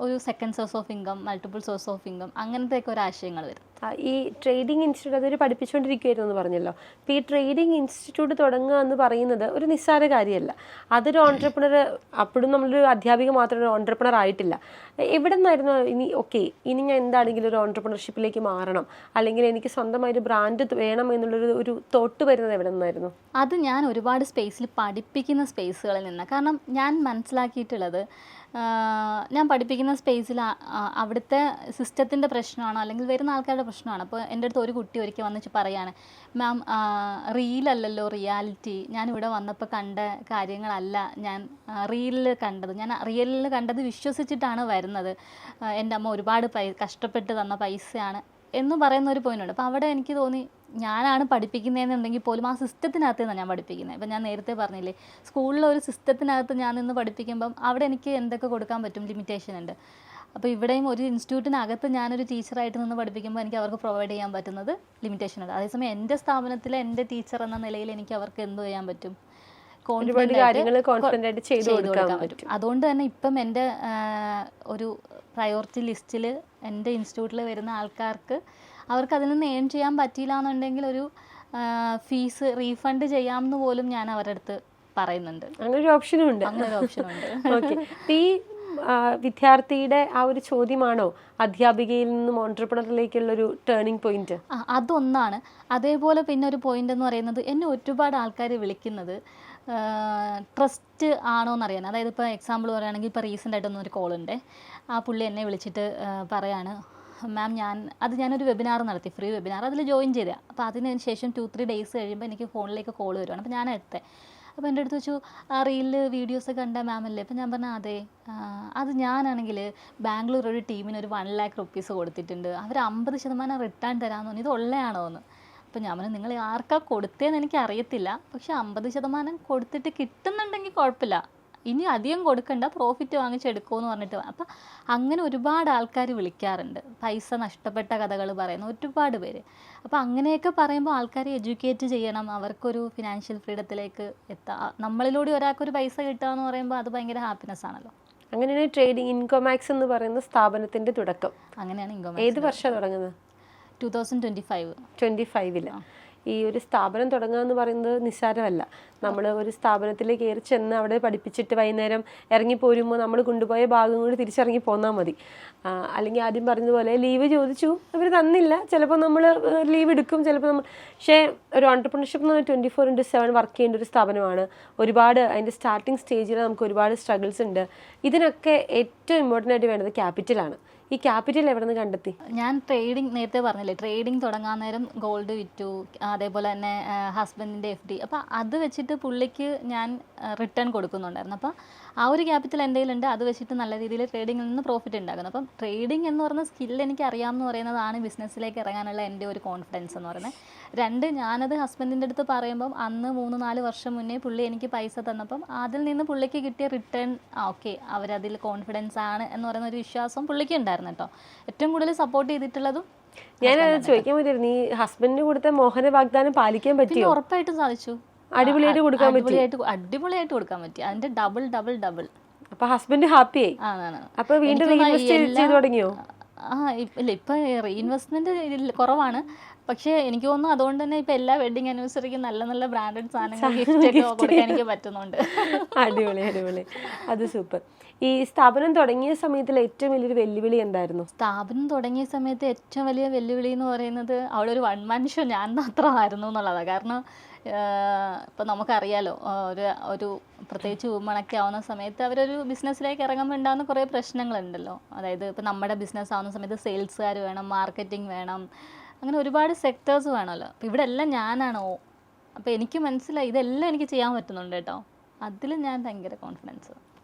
Speaker 1: ഒരു second source of income, multiple source of income, അങ്ങനത്തെയൊക്കെ ഒരു ആശയങ്ങൾ വരും.
Speaker 2: ഈ ട്രേഡിംഗ് ഇൻസ്റ്റിറ്റ്യൂട്ട് അതൊരു പഠിപ്പിച്ചുകൊണ്ടിരിക്കുകയായിരുന്നു എന്ന് പറഞ്ഞല്ലോ. അപ്പോൾ ഈ ട്രേഡിംഗ് ഇൻസ്റ്റിറ്റ്യൂട്ട് തുടങ്ങുക എന്ന് പറയുന്നത് ഒരു നിസ്സാര കാര്യമല്ല. അതൊരു ഓൺട്രപ്രണർ, അപ്പോഴും നമ്മളൊരു അധ്യാപിക മാത്രം ഒരു ഓൺട്രപ്രണർ ആയിട്ടില്ല. എവിടെ നിന്നായിരുന്നു ഇനി ഞാൻ എന്താണെങ്കിലും ഒരു ഓൺട്രപ്രണർഷിപ്പിലേക്ക് മാറണം, അല്ലെങ്കിൽ എനിക്ക് സ്വന്തമായൊരു ബ്രാൻഡ് വേണം എന്നുള്ളൊരു തോട്ട് വരുന്നത് എവിടെ നിന്നായിരുന്നു?
Speaker 1: അത് ഞാൻ ഒരുപാട് സ്പേസിൽ പഠിപ്പിക്കുന്ന സ്പേസുകളിൽ നിന്ന്. കാരണം ഞാൻ മനസ്സിലാക്കിയിട്ടുള്ളത്, ഞാൻ പഠിപ്പിക്കുന്ന സ്പേസിൽ അവിടുത്തെ സിസ്റ്റത്തിൻ്റെ പ്രശ്നമാണോ അല്ലെങ്കിൽ വരുന്ന ആൾക്കാരുടെ പ്രശ്നമാണ്. അപ്പോൾ എൻ്റെ അടുത്ത് ഒരു കുട്ടി ഒരിക്കൽ വന്നിട്ട് പറയാണ്, മാം റീലല്ലല്ലോ റിയാലിറ്റി, ഞാൻ ഇവിടെ വന്നപ്പോൾ കണ്ട കാര്യങ്ങളല്ല ഞാൻ റീലിൽ കണ്ടത്, ഞാൻ റിയലിൽ കണ്ടത് വിശ്വസിച്ചിട്ടാണ് വരുന്നത്, എൻ്റെ അമ്മ ഒരുപാട് കഷ്ടപ്പെട്ട് തന്ന പൈസയാണ് എന്ന് പറയുന്ന ഒരു പോയിൻ്റ് ഉണ്ട്. അപ്പോൾ അവിടെ എനിക്ക് തോന്നി, ഞാനാണ് പഠിപ്പിക്കുന്നതെന്നുണ്ടെങ്കിൽ പോലും ആ സിസ്റ്റത്തിനകത്ത് നിന്നാണ് ഞാൻ പഠിപ്പിക്കുന്നത്. ഇപ്പം ഞാൻ നേരത്തെ പറഞ്ഞില്ലേ, സ്കൂളിലെ ഒരു സിസ്റ്റത്തിനകത്ത് ഞാൻ നിന്ന് പഠിപ്പിക്കുമ്പം അവിടെ എനിക്ക് എന്തൊക്കെ കൊടുക്കാൻ പറ്റും, ലിമിറ്റേഷൻ ഉണ്ട്. അപ്പോൾ ഇവിടെയും ഒരു ഇൻസ്റ്റിറ്റ്യൂട്ടിനകത്ത് ഞാനൊരു ടീച്ചറായിട്ട് നിന്ന് പഠിപ്പിക്കുമ്പോൾ എനിക്ക് അവർക്ക് പ്രൊവൈഡ് ചെയ്യാൻ പറ്റുന്നത് ലിമിറ്റേഷൻ ഉണ്ട്. അതേസമയം എൻ്റെ സ്ഥാപനത്തിലെ എൻ്റെ ടീച്ചർ എന്ന നിലയിൽ എനിക്ക് അവർക്ക് എന്ത് ചെയ്യാൻ പറ്റും,
Speaker 2: കോൺഫിഡൻ്റ് ആയിട്ട് ചെയ്തു കൊടുക്കാൻ പറ്റും.
Speaker 1: അതുകൊണ്ട് തന്നെ ഇപ്പം എൻ്റെ ഒരു പ്രയോറിറ്റി ലിസ്റ്റിൽ എൻ്റെ ഇൻസ്റ്റിറ്റ്യൂട്ടിൽ വരുന്ന ആൾക്കാർക്ക് അവർക്ക് അതിൽ നിന്ന് ഏൺ ചെയ്യാൻ പറ്റിയില്ല എന്നുണ്ടെങ്കിൽ ഒരു ഫീസ് റീഫണ്ട് ചെയ്യാമെന്ന് പോലും ഞാൻ അവരുടെ അടുത്ത് പറയുന്നുണ്ട്.
Speaker 2: അങ്ങനെ ഒരു ഓപ്ഷനും ഉണ്ട്.
Speaker 1: അങ്ങനെ ഒരു ഓപ്ഷനുണ്ട്.
Speaker 2: ഓക്കെ. ഈ വിദ്യാർത്ഥിയുടെ ആ ഒരു ചോദ്യമാണോ അധ്യാപികയിൽ നിന്നും ഓൺട്രപ്രണറിലേക്കുള്ളൊരു ടേണിംഗ് പോയിന്റ്?
Speaker 1: അതൊന്നാണ്. അതേപോലെ പിന്നെ ഒരു പോയിന്റ് എന്ന് പറയുന്നത്, എന്നെ ഒരുപാട് ആൾക്കാർ വിളിക്കുന്നത് ട്രസ്റ്റ് ആണോ എന്നറിയാൻ. അതായത് ഇപ്പോൾ എക്സാമ്പിൾ പറയുകയാണെങ്കിൽ, ഇപ്പോൾ റീസെൻ്റ് ആയിട്ടൊന്നും ഒരു കോളുണ്ട്, ആ പുള്ളി എന്നെ വിളിച്ചിട്ട് പറയാണ്, മാം ഞാനൊരു വെബിനാർ നടത്തി, ഫ്രീ വെബിനാർ, അതിൽ ജോയിൻ ചെയ്തതാണ്. അപ്പോൾ അതിന് ശേഷം 2-3 ഡേയ്സ് കഴിയുമ്പോൾ എനിക്ക് ഫോണിലേക്ക് കോൾ വരുവാണ്. അപ്പോൾ ഞാൻ എടുത്തേ. അപ്പോൾ എൻ്റെ അടുത്ത് വെച്ചു, ആ റീലിൽ വീഡിയോസൊക്കെ കണ്ട മാം അല്ലേ? അപ്പോൾ ഞാൻ പറഞ്ഞാൽ അതെ, അത് ഞാനാണെങ്കിൽ ബാംഗ്ലൂർ ഒരു ടീമിന് ഒരു 1 lakh rupees കൊടുത്തിട്ടുണ്ട്, അവർ 50% റിട്ടേൺ തരാമെന്ന് പറഞ്ഞു, ഇത് ഉള്ളയാണോ എന്ന്. അപ്പോൾ ഞാൻ പറഞ്ഞു, നിങ്ങൾ ആർക്കാ കൊടുത്തതെന്ന് എനിക്ക് അറിയത്തില്ല, പക്ഷെ 50% കൊടുത്തിട്ട് കിട്ടുന്നുണ്ടെങ്കിൽ കുഴപ്പമില്ല, ഇനി അധികം കൊടുക്കണ്ട, പ്രോഫിറ്റ് വാങ്ങിച്ചെടുക്കുമെന്ന് പറഞ്ഞിട്ട്. അപ്പം അങ്ങനെ ഒരുപാട് ആൾക്കാർ വിളിക്കാറുണ്ട്, പൈസ നഷ്ടപ്പെട്ട കഥകൾ പറയുന്ന ഒരുപാട് പേര്. അപ്പോൾ അങ്ങനെയൊക്കെ പറയുമ്പോൾ ആൾക്കാരെ എഡ്യൂക്കേറ്റ് ചെയ്യണം, അവർക്കൊരു ഫിനാൻഷ്യൽ ഫ്രീഡത്തിലേക്ക് എത്താം. നമ്മളിലൂടെ ഒരാൾക്കൊരു പൈസ കിട്ടുക എന്ന് പറയുമ്പോൾ അത് ഭയങ്കര ഹാപ്പിനെസ് ആണല്ലോ.
Speaker 2: അങ്ങനെയാണ് ട്രേഡിംഗ് ഇൻകോമാക്സ് എന്ന് പറയുന്ന സ്ഥാപനത്തിന്റെ തുടക്കം.
Speaker 1: അങ്ങനെയാണ് ഇൻകോമാക്സ്.
Speaker 2: ഏത് വർഷം തുടങ്ങുന്നത്?
Speaker 1: 2025.
Speaker 2: ഈ ഒരു സ്ഥാപനം തുടങ്ങുക എന്ന് പറയുന്നത് നിസ്സാരമല്ല. നമ്മൾ ഒരു സ്ഥാപനത്തിൽ കയറി ചെന്ന് അവിടെ പഠിപ്പിച്ചിട്ട് വൈകുന്നേരം ഇറങ്ങിപ്പോരുമ്പോൾ നമ്മൾ കൊണ്ടുപോയ ഭാഗം കൂടി തിരിച്ചിറങ്ങി പോന്നാൽ മതി. അല്ലെങ്കിൽ ആദ്യം പറഞ്ഞതുപോലെ ലീവ് ചോദിച്ചു, അവർ തന്നില്ല, ചിലപ്പോൾ നമ്മൾ ലീവ് എടുക്കും, ചിലപ്പോൾ നമ്മൾ. പക്ഷേ ഒരു ഓൺട്രപ്രണർഷിപ്പ് എന്ന് പറഞ്ഞാൽ 24/7 വർക്ക് ചെയ്യേണ്ട ഒരു സ്ഥാപനമാണ്. ഒരുപാട് അതിൻ്റെ സ്റ്റാർട്ടിങ് സ്റ്റേജിൽ നമുക്ക് ഒരുപാട് സ്ട്രഗിൾസ് ഉണ്ട്. ഇതിനൊക്കെ ഏറ്റവും ഇമ്പോർട്ടൻ്റ് ആയിട്ട് വേണ്ടത് ക്യാപിറ്റലാണ്. ഈ ക്യാപിറ്റൽ എവിടെ നിന്ന് കണ്ടെത്തി?
Speaker 1: ഞാൻ ട്രേഡിംഗ് നേരത്തെ പറഞ്ഞില്ലേ, ട്രേഡിംഗ് തുടങ്ങാൻ നേരം ഗോൾഡ് വിറ്റു, അതേപോലെ തന്നെ ഹസ്ബൻഡിൻ്റെ FD. അപ്പോൾ അത് വെച്ചിട്ട് പുള്ളിക്ക് ഞാൻ റിട്ടേൺ കൊടുക്കുന്നുണ്ടായിരുന്നു. അപ്പോൾ ആ ഒരു ക്യാപിറ്റൽ എൻ്റെ കയ്യിലുണ്ട്, അത് വെച്ചിട്ട് നല്ല രീതിയിൽ ട്രേഡിങ്ങിൽ നിന്ന് പ്രോഫിറ്റ് ഉണ്ടാക്കുന്നു. അപ്പം ട്രേഡിംഗ് എന്ന് പറയുന്ന സ്കില്ല് എനിക്ക് അറിയാമെന്ന് പറയുന്നതാണ് ബിസിനസ്സിലേക്ക് ഇറങ്ങാനുള്ള എൻ്റെ ഒരു കോൺഫിഡൻസ് എന്ന് പറയുന്നത്. 2, ഞാനത് ഹസ്ബൻഡിൻ്റെ അടുത്ത് പറയുമ്പം അന്ന് 3-4 വർഷം മുന്നേ പുള്ളി എനിക്ക് പൈസ തന്നപ്പം അതിൽ നിന്ന് പുള്ളിക്ക് കിട്ടിയ റിട്ടേൺ, ഓക്കെ അവരതിൽ കോൺഫിഡൻസ് ആണ് എന്ന് പറയുന്ന ഒരു വിശ്വാസം പുള്ളിക്ക് ഉണ്ടായിരുന്നു കേട്ടോ. ഏറ്റവും കൂടുതൽ സപ്പോർട്ട് ചെയ്തിട്ടുള്ളതും
Speaker 2: ഞാനത് ചോദിക്കാൻ പറ്റിയിരുന്നു, ഈ ഹസ്ബൻഡിന് കൊടുത്ത മോഹന വാഗ്ദാനം പാലിക്കാൻ പറ്റിയോ?
Speaker 1: ഉറപ്പായിട്ടും സാധിച്ചു.
Speaker 2: അടിപൊളിയായിട്ട് കൊടുക്കാൻ പറ്റി.
Speaker 1: അടിപൊളിയായിട്ട് കൊടുക്കാൻ പറ്റി. അതിന്റെ ഡബിൾ.
Speaker 2: അപ്പൊ ഹസ്ബൻഡ് ഹാപ്പിയായി. അപ്പൊ വീണ്ടും റീഇൻവെസ്റ്റ് ചെയ്തു തുടങ്ങിയോ?
Speaker 1: ഇല്ല, ഇപ്പൊ റീഇൻവെസ്റ്റ്മെന്റ് കുറവാണ്. പക്ഷേ എനിക്ക് തോന്നുന്നു അതുകൊണ്ട് തന്നെ ഇപ്പൊ എല്ലാ വെഡിങ് ആനിവേഴ്സറിക്കും നല്ല നല്ല ബ്രാൻഡഡ് സാധനങ്ങൾ ഗിഫ്റ്റ് ഒക്കെ കൊടുക്കാൻ എനിക്ക് പറ്റുന്നുണ്ട്.
Speaker 2: അടിപൊളി. അത് സൂപ്പർ. ഈ സ്ഥാപനം തുടങ്ങിയ സമയത്തിൽ ഏറ്റവും വലിയൊരു വെല്ലുവിളി എന്തായിരുന്നു?
Speaker 1: സ്ഥാപനം തുടങ്ങിയ സമയത്ത് ഏറ്റവും വലിയ വെല്ലുവിളി എന്ന് പറയുന്നത് അവിടെ ഒരു 1 man show ഞാൻ മാത്രമായിരുന്നു എന്നുള്ളതാണ്. കാരണം ഇപ്പം നമുക്കറിയാലോ, ഒരു പ്രത്യേകിച്ച് വുമണൊക്കെ ആവുന്ന സമയത്ത് അവരൊരു ബിസിനസ്സിലേക്ക് ഇറങ്ങുമ്പോൾ ഉണ്ടാകുന്ന കുറേ പ്രശ്നങ്ങളുണ്ടല്ലോ. അതായത് ഇപ്പം നമ്മുടെ ബിസിനസ് ആവുന്ന സമയത്ത് സെയിൽസുകാർ വേണം, മാർക്കറ്റിംഗ് വേണം, അങ്ങനെ ഒരുപാട് സെക്ടേഴ്സ് വേണമല്ലോ. അപ്പോൾ ഇവിടെ എല്ലാം ഞാനാണോ? അപ്പോൾ എനിക്ക് മനസ്സിലായി ഇതെല്ലാം എനിക്ക് ചെയ്യാൻ പറ്റുന്നുണ്ട് കേട്ടോ. അതിൽ ഞാൻ ഭയങ്കര കോൺഫിഡൻസ്.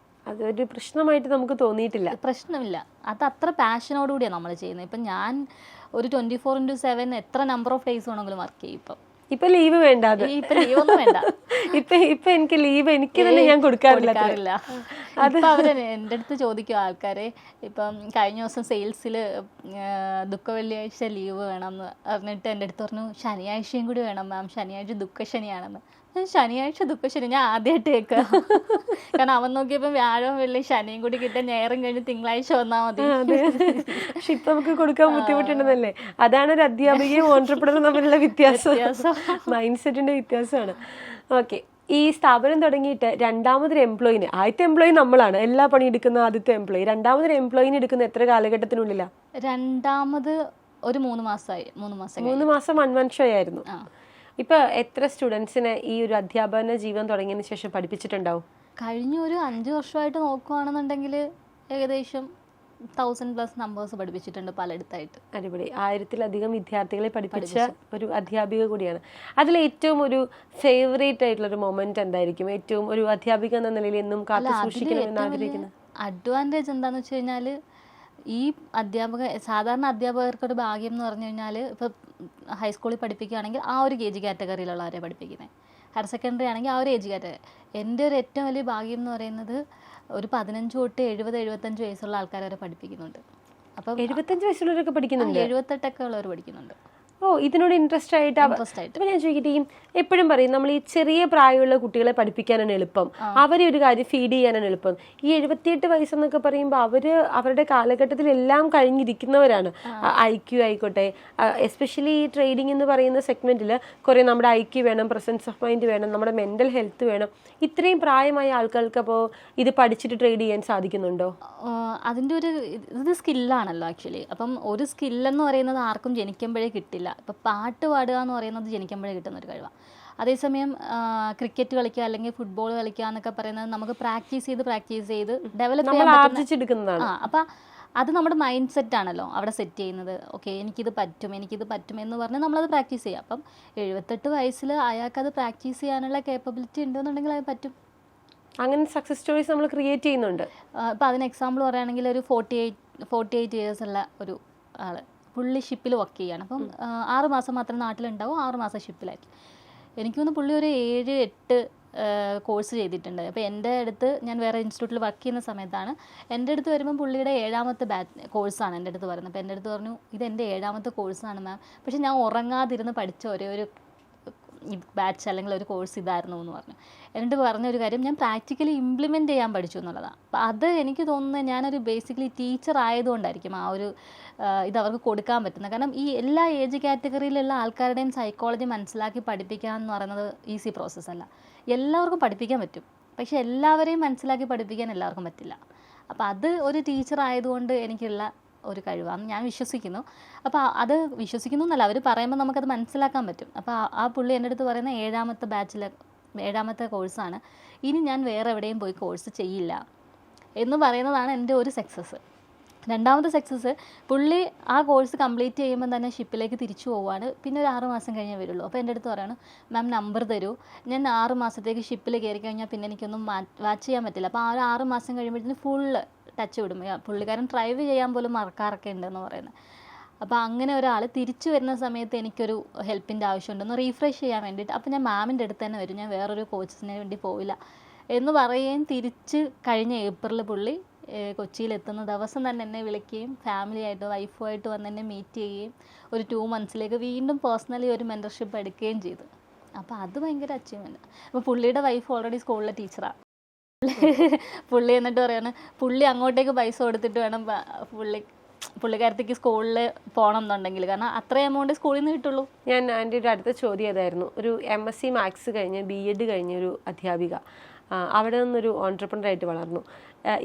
Speaker 2: അതൊരു പ്രശ്നമായിട്ട് നമുക്ക് തോന്നിയിട്ടില്ല.
Speaker 1: പ്രശ്നമില്ല, അത് അത്ര പാഷനോടുകൂടിയാണ് നമ്മൾ ചെയ്യുന്നത്. ഇപ്പം ഞാൻ ഒരു 24/7 എത്ര നമ്പർ ഓഫ് ഡേയ്സ് വേണമെങ്കിലും വർക്ക് ചെയ്യും.
Speaker 2: ഇപ്പൊ ലീവ് വേണ്ട,
Speaker 1: ഇപ്പൊ ലീവൊന്നും വേണ്ട.
Speaker 2: ഇപ്പൊ എനിക്ക് ലീവ് എനിക്ക് തന്നെ ഞാൻ കൊടുക്കാറില്ല.
Speaker 1: ഇപ്പം അവർ എൻ്റെ അടുത്ത് ചോദിക്കും ആൾക്കാരെ, ഇപ്പം കഴിഞ്ഞ ദിവസം സെയിൽസിൽ ദുഃഖ വെള്ളിയാഴ്ച ലീവ് വേണമെന്ന് പറഞ്ഞിട്ട് എൻ്റെ അടുത്ത് പറഞ്ഞു ശനിയാഴ്ചയും കൂടി വേണം മാം, ശനിയാഴ്ച ദുഃഖശനിയാണെന്ന്. ശനിയാഴ്ച ദുഃഖശനി ഞാൻ ആദ്യമായിട്ട് കേൾക്കുക. കാരണം അവൻ നോക്കിയപ്പോൾ വ്യാഴം വെള്ളി ശനിയും കൂടി കിട്ടാൻ നേരം കഴിഞ്ഞ് തിങ്കളാഴ്ച വന്നാൽ മതി.
Speaker 2: പക്ഷെ ഇപ്പൊ നമുക്ക് കൊടുക്കാൻ ബുദ്ധിമുട്ടുണ്ടെന്നല്ലേ. അതാണ് ഒരു അധ്യാപികയും ഓൺട്രപ്രണറും തമ്മിലുള്ള വ്യത്യാസം, മൈൻഡ് സെറ്റിന്റെ വ്യത്യാസമാണ്. ഓക്കെ, ഈ സ്ഥാപനം തുടങ്ങിയിട്ട് രണ്ടാമതൊരു എംപ്ലോയിനെ, ആദ്യത്തെ എംപ്ലോയി നമ്മളാണ്, എല്ലാ പണിയെടുക്കുന്ന ആദ്യത്തെ എംപ്ലോയി, രണ്ടാമതൊരു എംപ്ലോയിനെ എടുക്കുന്ന എത്ര കാലഘട്ടത്തിനുള്ളിലാണ്?
Speaker 1: രണ്ടാമത് ഒരു 3 മാസം
Speaker 2: 1 വർഷമായിരുന്നു. ഇപ്പൊ എത്ര സ്റ്റുഡൻസിനെ ഈ ഒരു അധ്യാപന ജീവിതം തുടങ്ങിയതിന് ശേഷം പഠിപ്പിച്ചിട്ടുണ്ടാവും?
Speaker 1: കഴിഞ്ഞ ഒരു 5 വർഷമായിട്ട് നോക്കുകയാണെന്നുണ്ടെങ്കിൽ ഏകദേശം 1000+ നമ്പേഴ്സ് പഠിപ്പിച്ചിട്ടുണ്ട് പലയിടത്തായിട്ട്.
Speaker 2: അടിപൊളി. 1000-ലധികം വിദ്യാർത്ഥികളെ പഠിപ്പിച്ച ഒരു അധ്യാപിക കൂടിയാണ്. അതിൽ ഏറ്റവും ഒരു ഫേവറേറ്റ് ആയിട്ടുള്ള ഒരു മൊമെന്റ് എന്തായിരിക്കും? ഏറ്റവും ഒരു അധ്യാപിക എന്ന നിലയിൽ എന്നും കാത്തു സൂക്ഷിക്കണമെന്ന് ആഗ്രഹിക്കുന്നത്
Speaker 1: അഡ്വാൻറ്റേജ് എന്താണെന്ന് വെച്ച് കഴിഞ്ഞാൽ, ഈ സാധാരണ അധ്യാപകർക്കൊരു ഭാഗ്യം എന്ന് പറഞ്ഞു കഴിഞ്ഞാൽ, ഇപ്പോൾ ഹൈസ്കൂളിൽ പഠിപ്പിക്കുകയാണെങ്കിൽ ആ ഒരു ഏജ് കാറ്റഗറിയിലുള്ളവരെ പഠിപ്പിക്കുന്നത്, ഹയർ സെക്കൻഡറി ആണെങ്കിൽ ആ ഒരു ഏജ് കാറ്റഗറി. എൻ്റെ ഒരു ഏറ്റവും വലിയ ഭാഗ്യം എന്ന് പറയുന്നത് ഒരു 15 തൊട്ട് 70-75 വയസ്സുള്ള ആൾക്കാരെ വരെ പഠിപ്പിക്കുന്നുണ്ട്. അപ്പം
Speaker 2: 75 വയസ്സുള്ളവരൊക്കെ പഠിക്കുന്നുണ്ട്,
Speaker 1: 78 ഉള്ളവർ പഠിക്കുന്നുണ്ട്.
Speaker 2: ഓ, ഇതിനോട് ഇൻട്രസ്റ്റ് ആയിട്ട്. അപ്പൊ ഞാൻ ചോദിക്കട്ടെ, എപ്പോഴും പറയും നമ്മൾ ഈ ചെറിയ പ്രായമുള്ള കുട്ടികളെ പഠിപ്പിക്കാനാണ് എളുപ്പം, അവരെ ഒരു കാര്യം ഫീഡ് ചെയ്യാനാണ് എളുപ്പം. ഈ 78 വയസ്സെന്നൊക്കെ പറയുമ്പോൾ അവര് അവരുടെ കാലഘട്ടത്തിൽ എല്ലാം കഴിഞ്ഞിരിക്കുന്നവരാണ്. IQ ആയിക്കോട്ടെ, എസ്പെഷ്യലി ഈ ട്രേഡിംഗ് എന്ന് പറയുന്ന സെഗ്മെന്റിൽ കുറെ നമ്മുടെ IQ വേണം, പ്രസൻസ് ഓഫ് മൈൻഡ് വേണം, നമ്മുടെ മെന്റൽ ഹെൽത്ത് വേണം. ഇത്രയും പ്രായമായ ആൾക്കാർക്ക് അപ്പോൾ ഇത് പഠിച്ചിട്ട് ട്രേഡ് ചെയ്യാൻ സാധിക്കുന്നുണ്ടോ?
Speaker 1: അതിൻ്റെ ഇത് സ്കില്ലാണല്ലോ ആക്ച്വലി. അപ്പം ഒരു സ്കില്ലെന്ന് പറയുന്നത് ആർക്കും ജനിക്കുമ്പോഴേ കിട്ടില്ല. ഇപ്പം പാട്ട് പാടുക എന്ന് പറയുന്നത് ജനിക്കുമ്പോഴേ കിട്ടുന്നൊരു കഴിവാണ്. അതേസമയം ക്രിക്കറ്റ് കളിക്കുക അല്ലെങ്കിൽ ഫുട്ബോൾ കളിക്കുക എന്നൊക്കെ പറയുന്നത് നമുക്ക് പ്രാക്ടീസ് ചെയ്ത് ഡെവലപ്പ് ചെയ്യാൻ. അപ്പം അത് നമ്മുടെ മൈൻഡ് സെറ്റ് ആണല്ലോ അവിടെ സെറ്റ് ചെയ്യുന്നത്. ഓക്കെ, എനിക്കിത് പറ്റും എന്ന് പറഞ്ഞ് നമ്മളത് പ്രാക്ടീസ് ചെയ്യുക. അപ്പം 78 വയസ്സിൽ അയാൾക്കത് പ്രാക്ടീസ് ചെയ്യാനുള്ള കേപ്പബിലിറ്റി ഉണ്ടെന്നുണ്ടെങ്കിൽ അത് പറ്റും.
Speaker 2: അങ്ങനെ സക്സസ് സ്റ്റോറീസ് നമ്മൾ ക്രിയേറ്റ് ചെയ്യുന്നുണ്ട്.
Speaker 1: ഇപ്പം അതിന് എക്സാമ്പിൾ പറയുകയാണെങ്കിൽ ഒരു 48 ഇയേഴ്സ് ഉള്ള ഒരു ആൾ, പുള്ളി ഷിപ്പിൽ വർക്ക് ചെയ്യുകയാണ്. അപ്പം 6 മാസം മാത്രമേ നാട്ടിലുണ്ടാവും, 6 മാസം ഷിപ്പിലായിരിക്കും. എനിക്ക് തോന്നുന്നു പുള്ളി ഒരു 7-8 കോഴ്സ് ചെയ്തിട്ടുണ്ട്. അപ്പോൾ എൻ്റെ അടുത്ത്, ഞാൻ വേറെ ഇൻസ്റ്റിറ്റ്യൂട്ടിൽ വർക്ക് ചെയ്യുന്ന സമയത്താണ് എൻ്റെ അടുത്ത് വരുമ്പം പുള്ളിയുടെ 7ാമത്തെ കോഴ്സാണ് എൻ്റെ അടുത്ത് പറയുന്നത്. അപ്പോൾ എൻ്റെ അടുത്ത് പറഞ്ഞു, ഇത് എൻ്റെ 7ാമത്തെ കോഴ്സാണ് മാം, പക്ഷെ ഞാൻ ഉറങ്ങാതിരുന്ന് പഠിച്ച ഒരു ബാച്ച് അല്ലെങ്കിൽ ഒരു കോഴ്സ് ഇതായിരുന്നു എന്ന് പറഞ്ഞു. എന്നിട്ട് പറഞ്ഞൊരു കാര്യം, ഞാൻ പ്രാക്ടിക്കലി ഇംപ്ലിമെൻറ്റ് ചെയ്യാൻ പഠിച്ചു എന്നുള്ളതാണ്. അപ്പോൾ അത് എനിക്ക് തോന്നുന്നത് ഞാനൊരു ബേസിക്കലി ടീച്ചർ ആയതുകൊണ്ടായിരിക്കും ആ ഒരു ഇത് അവർക്ക് കൊടുക്കാൻ പറ്റുന്നത്. കാരണം ഈ എല്ലാ ഏജ് കാറ്റഗറിയിലുള്ള ആൾക്കാരുടെയും സൈക്കോളജി മനസ്സിലാക്കി പഠിപ്പിക്കുക എന്ന് പറയുന്നത് ഈസി പ്രോസസ്സല്ല. എല്ലാവർക്കും പഠിപ്പിക്കാൻ പറ്റും, പക്ഷെ എല്ലാവരെയും മനസ്സിലാക്കി പഠിപ്പിക്കാൻ എല്ലാവർക്കും പറ്റില്ല. അപ്പോൾ അത് ഒരു ടീച്ചർ ആയതുകൊണ്ട് എനിക്കുള്ള ഒരു കഴിവാണെന്ന് ഞാൻ വിശ്വസിക്കുന്നു. അപ്പോൾ അത് വിശ്വസിക്കുന്നു എന്നല്ല, അവർ പറയുമ്പോൾ നമുക്കത് മനസ്സിലാക്കാൻ പറ്റും. അപ്പോൾ ആ പുള്ളി എൻ്റെ അടുത്ത് പറയുന്ന 7ാമത്തെ കോഴ്സാണ്, ഇനി ഞാൻ വേറെ എവിടെയും പോയി കോഴ്സ് ചെയ്യില്ല എന്ന് പറയുന്നതാണ് എൻ്റെ ഒരു സക്സസ്. രണ്ടാമത്തെ സക്സസ്, പുള്ളി ആ കോഴ്സ് കംപ്ലീറ്റ് ചെയ്യുമ്പോൾ തന്നെ ഷിപ്പിലേക്ക് തിരിച്ചു പോവുകയാണ്. പിന്നെ ഒരു 6 മാസം കഴിഞ്ഞേ വരുള്ളൂ. അപ്പോൾ എൻ്റെ അടുത്ത് പറയണം, മാം നമ്പർ തരൂ, ഞാൻ 6 മാസത്തേക്ക് ഷിപ്പിൽ കയറി കഴിഞ്ഞാൽ പിന്നെ എനിക്കൊന്നും വാച്ച് ചെയ്യാൻ പറ്റില്ല. അപ്പോൾ ആ ഒരു 6 മാസം കഴിയുമ്പോഴത്തേന് ഫുള്ള് ടച്ച് വിടും. പുള്ളിക്കാരൻ ഡ്രൈവ് ചെയ്യാൻ പോലും മറക്കാറൊക്കെ ഉണ്ടെന്ന് പറയുന്നത്. അപ്പോൾ അങ്ങനെ ഒരാൾ തിരിച്ചു വരുന്ന സമയത്ത് എനിക്കൊരു ഹെൽപ്പിൻ്റെ ആവശ്യമുണ്ടെന്ന് റീഫ്രഷ് ചെയ്യാൻ വേണ്ടിയിട്ട്, അപ്പോൾ ഞാൻ മാമിൻ്റെ അടുത്ത് തന്നെ വരും, ഞാൻ വേറൊരു കോച്ചിന് വേണ്ടി പോവില്ല എന്ന് പറയുകയും തിരിച്ച് കഴിഞ്ഞ ഏപ്രിൽ പുള്ളി കൊച്ചിയിലെത്തുന്ന ദിവസം തന്നെ എന്നെ വിളിക്കുകയും ഫാമിലിയായിട്ട് വൈഫുമായിട്ട് വന്ന് എന്നെ മീറ്റ് ചെയ്യുകയും ഒരു 2 മന്ത്സിലേക്ക് വീണ്ടും പേഴ്സണലി ഒരു മെൻറ്റർഷിപ്പ് എടുക്കുകയും ചെയ്തു. അപ്പോൾ അത് ഭയങ്കര അച്ചീവ്മെൻറ്റ്. അപ്പോൾ പുള്ളിയുടെ വൈഫ് ഓൾറെഡി സ്കൂളിലെ ടീച്ചറാണ്. പുള്ളി എന്നിട്ട് പറയാണ്, പുള്ളി അങ്ങോട്ടേക്ക് പൈസ കൊടുത്തിട്ട് വേണം പുള്ളിക്കാരത്തേക്ക് സ്കൂളിൽ പോകണം എന്നുണ്ടെങ്കിൽ, കാരണം അത്ര എമൗണ്ട് സ്കൂളിൽ നിന്ന് കിട്ടുള്ളൂ.
Speaker 2: ഞാൻ എൻ്റെ ഒരു അടുത്ത ചോദ്യം അതായിരുന്നു. ഒരു MSc മാത്സ് കഴിഞ്ഞ് BEd കഴിഞ്ഞ ഒരു അധ്യാപിക, അവിടെ നിന്നൊരു ഓൺട്രപ്രണറായിട്ട് വളർന്നു.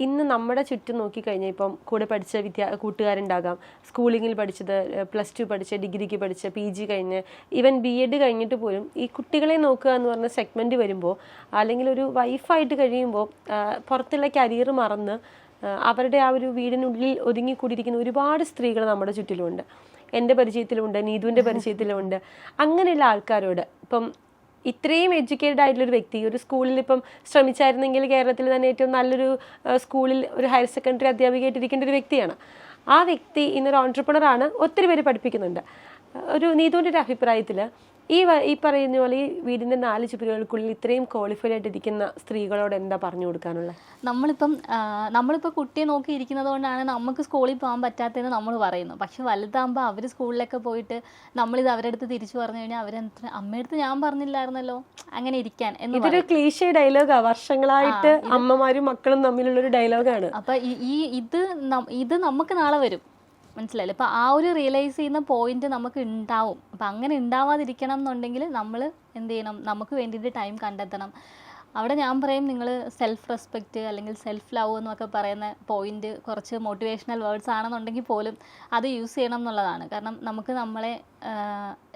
Speaker 2: ഇന്ന് നമ്മുടെ ചുറ്റും നോക്കിക്കഴിഞ്ഞാൽ ഇപ്പം കൂടെ പഠിച്ച കൂട്ടുകാരുണ്ടാകാം, സ്കൂളിങ്ങിൽ പഠിച്ചത്, +2 പഠിച്ച, ഡിഗ്രിക്ക് പഠിച്ച, PG കഴിഞ്ഞ്, ഈവൻ BEd കഴിഞ്ഞിട്ട് പോലും ഈ കുട്ടികളെ നോക്കുക എന്ന് പറഞ്ഞ സെഗ്മെൻറ്റ് വരുമ്പോൾ, അല്ലെങ്കിൽ ഒരു വൈഫായിട്ട് കഴിയുമ്പോൾ പുറത്തുള്ള കരിയർ മറന്ന് അവരുടെ ആ ഒരു വീടിനുള്ളിൽ ഒതുങ്ങിക്കൂടിയിരിക്കുന്ന ഒരുപാട് സ്ത്രീകൾ നമ്മുടെ ചുറ്റിലുമുണ്ട്. എൻ്റെ പരിചയത്തിലുമുണ്ട്, നീതുവിൻ്റെ പരിചയത്തിലുമുണ്ട്. അങ്ങനെയുള്ള ആൾക്കാരോട് ഇപ്പം ഇത്രയും എഡ്യൂക്കേറ്റഡ് ആയിട്ടുള്ളൊരു വ്യക്തി ഒരു സ്കൂളിൽ ഇപ്പം ശ്രമിച്ചായിരുന്നെങ്കിൽ കേരളത്തിൽ തന്നെ ഏറ്റവും നല്ലൊരു സ്കൂളിൽ ഒരു ഹയർ സെക്കൻഡറി അധ്യാപികയായിട്ട് ഇരിക്കേണ്ട ഒരു വ്യക്തിയാണ്. ആ വ്യക്തി ഇന്നൊരു ഓൺട്രപ്രണറാണ്, ഒത്തിരി പേര് പഠിപ്പിക്കുന്നുണ്ട്. ഒരു നീതുവിൻ്റെ ഒരു അഭിപ്രായത്തിൽ ഈ പറയുന്ന പോലെ ഈ വീടിൻ്റെ 4 ചുവരുകൾക്കുള്ളിൽ ഇത്രയും ക്വാളിഫൈഡ് ആയിട്ടിരിക്കുന്ന സ്ത്രീകളോട് എന്താ പറഞ്ഞു കൊടുക്കാനുള്ളത്?
Speaker 1: നമ്മളിപ്പോൾ കുട്ടിയെ നോക്കി ഇരിക്കുന്നത് കൊണ്ടാണ് നമുക്ക് സ്കൂളിൽ പോകാൻ പറ്റാത്തതെന്ന് നമ്മൾ പറയുന്നു. പക്ഷെ വലുതാകുമ്പോൾ അവർ സ്കൂളിലൊക്കെ പോയിട്ട് നമ്മളിത് അവരുടെ അടുത്ത് തിരിച്ചു പറഞ്ഞു കഴിഞ്ഞാൽ അമ്മയടുത്ത് ഞാൻ പറഞ്ഞില്ലായിരുന്നല്ലോ അങ്ങനെ ഇരിക്കാൻ എന്ന്.
Speaker 2: ഇതൊരു ക്ലീഷേ ഡയലോഗാ, വർഷങ്ങളായിട്ട് അമ്മമാരും മക്കളും തമ്മിലുള്ളൊരു ഡയലോഗാണ്.
Speaker 1: അപ്പൊ ഇത് നമുക്ക് നാളെ വരും, മനസ്സിലായില്ലേ? അപ്പോൾ ആ ഒരു റിയലൈസ് ചെയ്യുന്ന പോയിന്റ് നമുക്ക് ഉണ്ടാവും. അപ്പം അങ്ങനെ ഉണ്ടാവാതിരിക്കണം എന്നുണ്ടെങ്കിൽ നമ്മൾ എന്ത് ചെയ്യണം, നമുക്ക് വേണ്ടിയിട്ട് ടൈം കണ്ടെത്തണം. അവിടെ ഞാൻ പറയും, നിങ്ങൾ സെൽഫ് റെസ്പെക്റ്റ് അല്ലെങ്കിൽ സെൽഫ് ലവ് എന്നൊക്കെ പറയുന്ന പോയിന്റ് കുറച്ച് മോട്ടിവേഷണൽ വേർഡ്സ് ആണെന്നുണ്ടെങ്കിൽ പോലും അത് യൂസ് ചെയ്യണം എന്നുള്ളതാണ്. കാരണം നമുക്ക് നമ്മളെ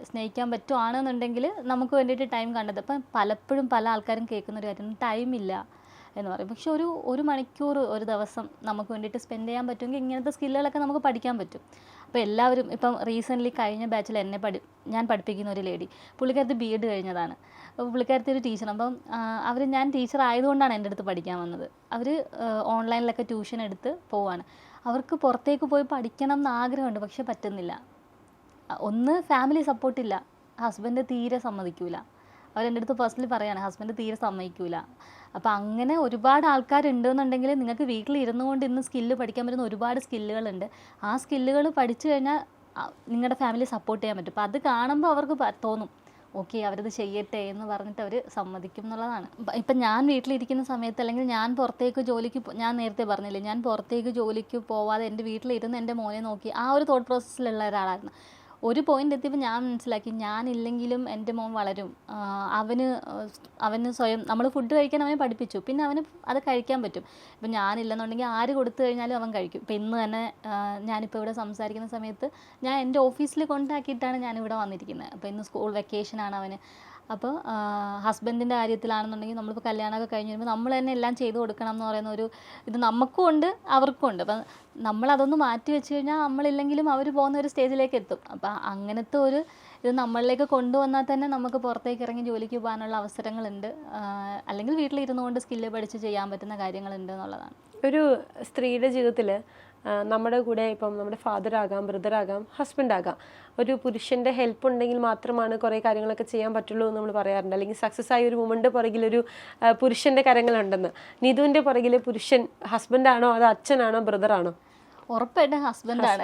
Speaker 1: സ്നേഹിക്കാൻ പറ്റുവാണെന്നുണ്ടെങ്കിൽ നമുക്ക് വേണ്ടിയിട്ട് ടൈം കണ്ടെത്തും. അപ്പം പലപ്പോഴും പല ആൾക്കാരും കേൾക്കുന്നൊരു കാര്യം, ടൈമില്ല എന്ന് പറയും. പക്ഷെ ഒരു മണിക്കൂർ ഒരു ദിവസം നമുക്ക് വേണ്ടിയിട്ട് സ്പെൻഡ് ചെയ്യാൻ പറ്റുമെങ്കിൽ ഇങ്ങനത്തെ സ്കില്ലുകളൊക്കെ നമുക്ക് പഠിക്കാൻ പറ്റും. അപ്പോൾ എല്ലാവരും ഇപ്പം റീസെൻ്റ്ലി കഴിഞ്ഞ ബാച്ചിൽ ഞാൻ പഠിപ്പിക്കുന്ന ഒരു ലേഡി, പുള്ളിക്കാരത്തി B.Ed കഴിഞ്ഞതാണ്. അപ്പോൾ പുള്ളിക്കാരത്തി ഒരു ടീച്ചർ. അപ്പം ഞാൻ ടീച്ചർ ആയതുകൊണ്ടാണ് എൻ്റെ അടുത്ത് പഠിക്കാൻ വന്നത്. അവർ ഓൺലൈനിലൊക്കെ ട്യൂഷൻ എടുത്ത് പോവാണ്. അവർക്ക് പുറത്തേക്ക് പോയി പഠിക്കണം എന്ന് ആഗ്രഹമുണ്ട്, പക്ഷെ പറ്റുന്നില്ല. ഒന്ന് ഫാമിലി സപ്പോർട്ടില്ല, ഹസ്ബൻഡ് തീരെ സമ്മതിക്കൂല. അവരെൻ്റെ അടുത്ത് പേഴ്സണലി പറയാണ്, ഹസ്ബൻഡ് തീരെ സമ്മതിക്കൂല. അപ്പോൾ അങ്ങനെ ഒരുപാട് ആൾക്കാരുണ്ടെന്നുണ്ടെങ്കിൽ നിങ്ങൾക്ക് വീട്ടിലിരുന്നു കൊണ്ട് ഇന്ന് സ്കില്ല് പഠിക്കാൻ പറ്റുന്ന ഒരുപാട് സ്കില്ലുകളുണ്ട്. ആ സ്കില്ലുകൾ പഠിച്ചു കഴിഞ്ഞാൽ നിങ്ങളുടെ ഫാമിലി സപ്പോർട്ട് ചെയ്യാൻ പറ്റും. അപ്പോൾ അത് കാണുമ്പോൾ അവർക്ക് തോന്നും, ഓക്കെ അവരത് ചെയ്യട്ടെ എന്ന് പറഞ്ഞിട്ട് അവർ സമ്മതിക്കും എന്നുള്ളതാണ്. ഇപ്പം ഞാൻ വീട്ടിലിരിക്കുന്ന സമയത്ത് അല്ലെങ്കിൽ ഞാൻ പുറത്തേക്ക് ജോലിക്ക് ഞാൻ നേരത്തെ പറഞ്ഞില്ലേ, ഞാൻ പുറത്തേക്ക് ജോലിക്ക് പോവാതെ എൻ്റെ വീട്ടിലിരുന്ന് എൻ്റെ മോനെ നോക്കി ആ ഒരു തോട്ട് പ്രോസസ്സിലുള്ള ഒരാളായിരുന്നു. ഒരു പോയിന്റ് എത്തിയപ്പോൾ ഞാൻ മനസ്സിലാക്കി, ഞാനില്ലെങ്കിലും എൻ്റെ മോൻ വളരും. അവന് സ്വയം നമ്മൾ ഫുഡ് കഴിക്കാൻ അവനെ പഠിപ്പിച്ചു, പിന്നെ അവന് അത് കഴിക്കാൻ പറ്റും. ഇപ്പം ഞാനില്ലെന്നുണ്ടെങ്കിൽ ആര് കൊടുത്തു കഴിഞ്ഞാലും അവൻ കഴിക്കും. ഇപ്പം ഇന്ന് തന്നെ ഞാനിപ്പോൾ ഇവിടെ സംസാരിക്കുന്ന സമയത്ത് ഞാൻ എൻ്റെ ഓഫീസിൽ കൊണ്ടാക്കിയിട്ടാണ് ഞാനിവിടെ വന്നിരിക്കുന്നത്. അപ്പോൾ ഇന്ന് സ്കൂൾ വെക്കേഷനാണ് അവന്. അപ്പോൾ ഹസ്ബൻഡിൻ്റെ കാര്യത്തിലാണെന്നുണ്ടെങ്കിൽ നമ്മളിപ്പോൾ കല്യാണമൊക്കെ കഴിഞ്ഞ് വരുമ്പോൾ നമ്മൾ തന്നെ എല്ലാം ചെയ്തു കൊടുക്കണം എന്ന് പറയുന്ന ഒരു ഇത് നമുക്കും ഉണ്ട് അവർക്കും ഉണ്ട്. അപ്പം നമ്മളതൊന്ന് മാറ്റി വെച്ച് കഴിഞ്ഞാൽ നമ്മളില്ലെങ്കിലും അവർ പോകുന്ന ഒരു സ്റ്റേജിലേക്ക് എത്തും. അപ്പം അങ്ങനത്തെ ഒരു ഇത് നമ്മളിലേക്ക് കൊണ്ടുവന്നാൽ തന്നെ നമുക്ക് പുറത്തേക്ക് ഇറങ്ങി ജോലിക്ക് പോകാനുള്ള അവസരങ്ങളുണ്ട്. അല്ലെങ്കിൽ വീട്ടിലിരുന്നു കൊണ്ട് സ്കില്ല് പഠിച്ച് ചെയ്യാൻ പറ്റുന്ന കാര്യങ്ങളുണ്ട് എന്നുള്ളതാണ്.
Speaker 2: ഒരു സ്ത്രീയുടെ ജീവിതത്തിൽ നമ്മുടെ കൂടെ ഇപ്പം നമ്മുടെ ഫാദർ ആകാം, ബ്രദർ ആകാം, ഹസ്ബൻഡ് ആകാം, ഒരു പുരുഷൻ്റെ ഹെൽപ്പ് ഉണ്ടെങ്കിൽ മാത്രമാണ് കുറേ കാര്യങ്ങളൊക്കെ ചെയ്യാൻ പറ്റുള്ളൂ എന്ന് നമ്മൾ പറയാറുണ്ട്. അല്ലെങ്കിൽ സക്സസ് ആയ ഒരു വുമൻ്റെ പുറകിലൊരു പുരുഷൻ്റെ കരങ്ങളുണ്ടെന്ന്. നീതുവിൻ്റെ പുറകിൽ പുരുഷൻ ഹസ്ബൻഡാണോ അതോ അച്ഛനാണോ ബ്രദറാണോ?
Speaker 1: ഉറപ്പായിട്ടും ഹസ്ബൻഡാണ്.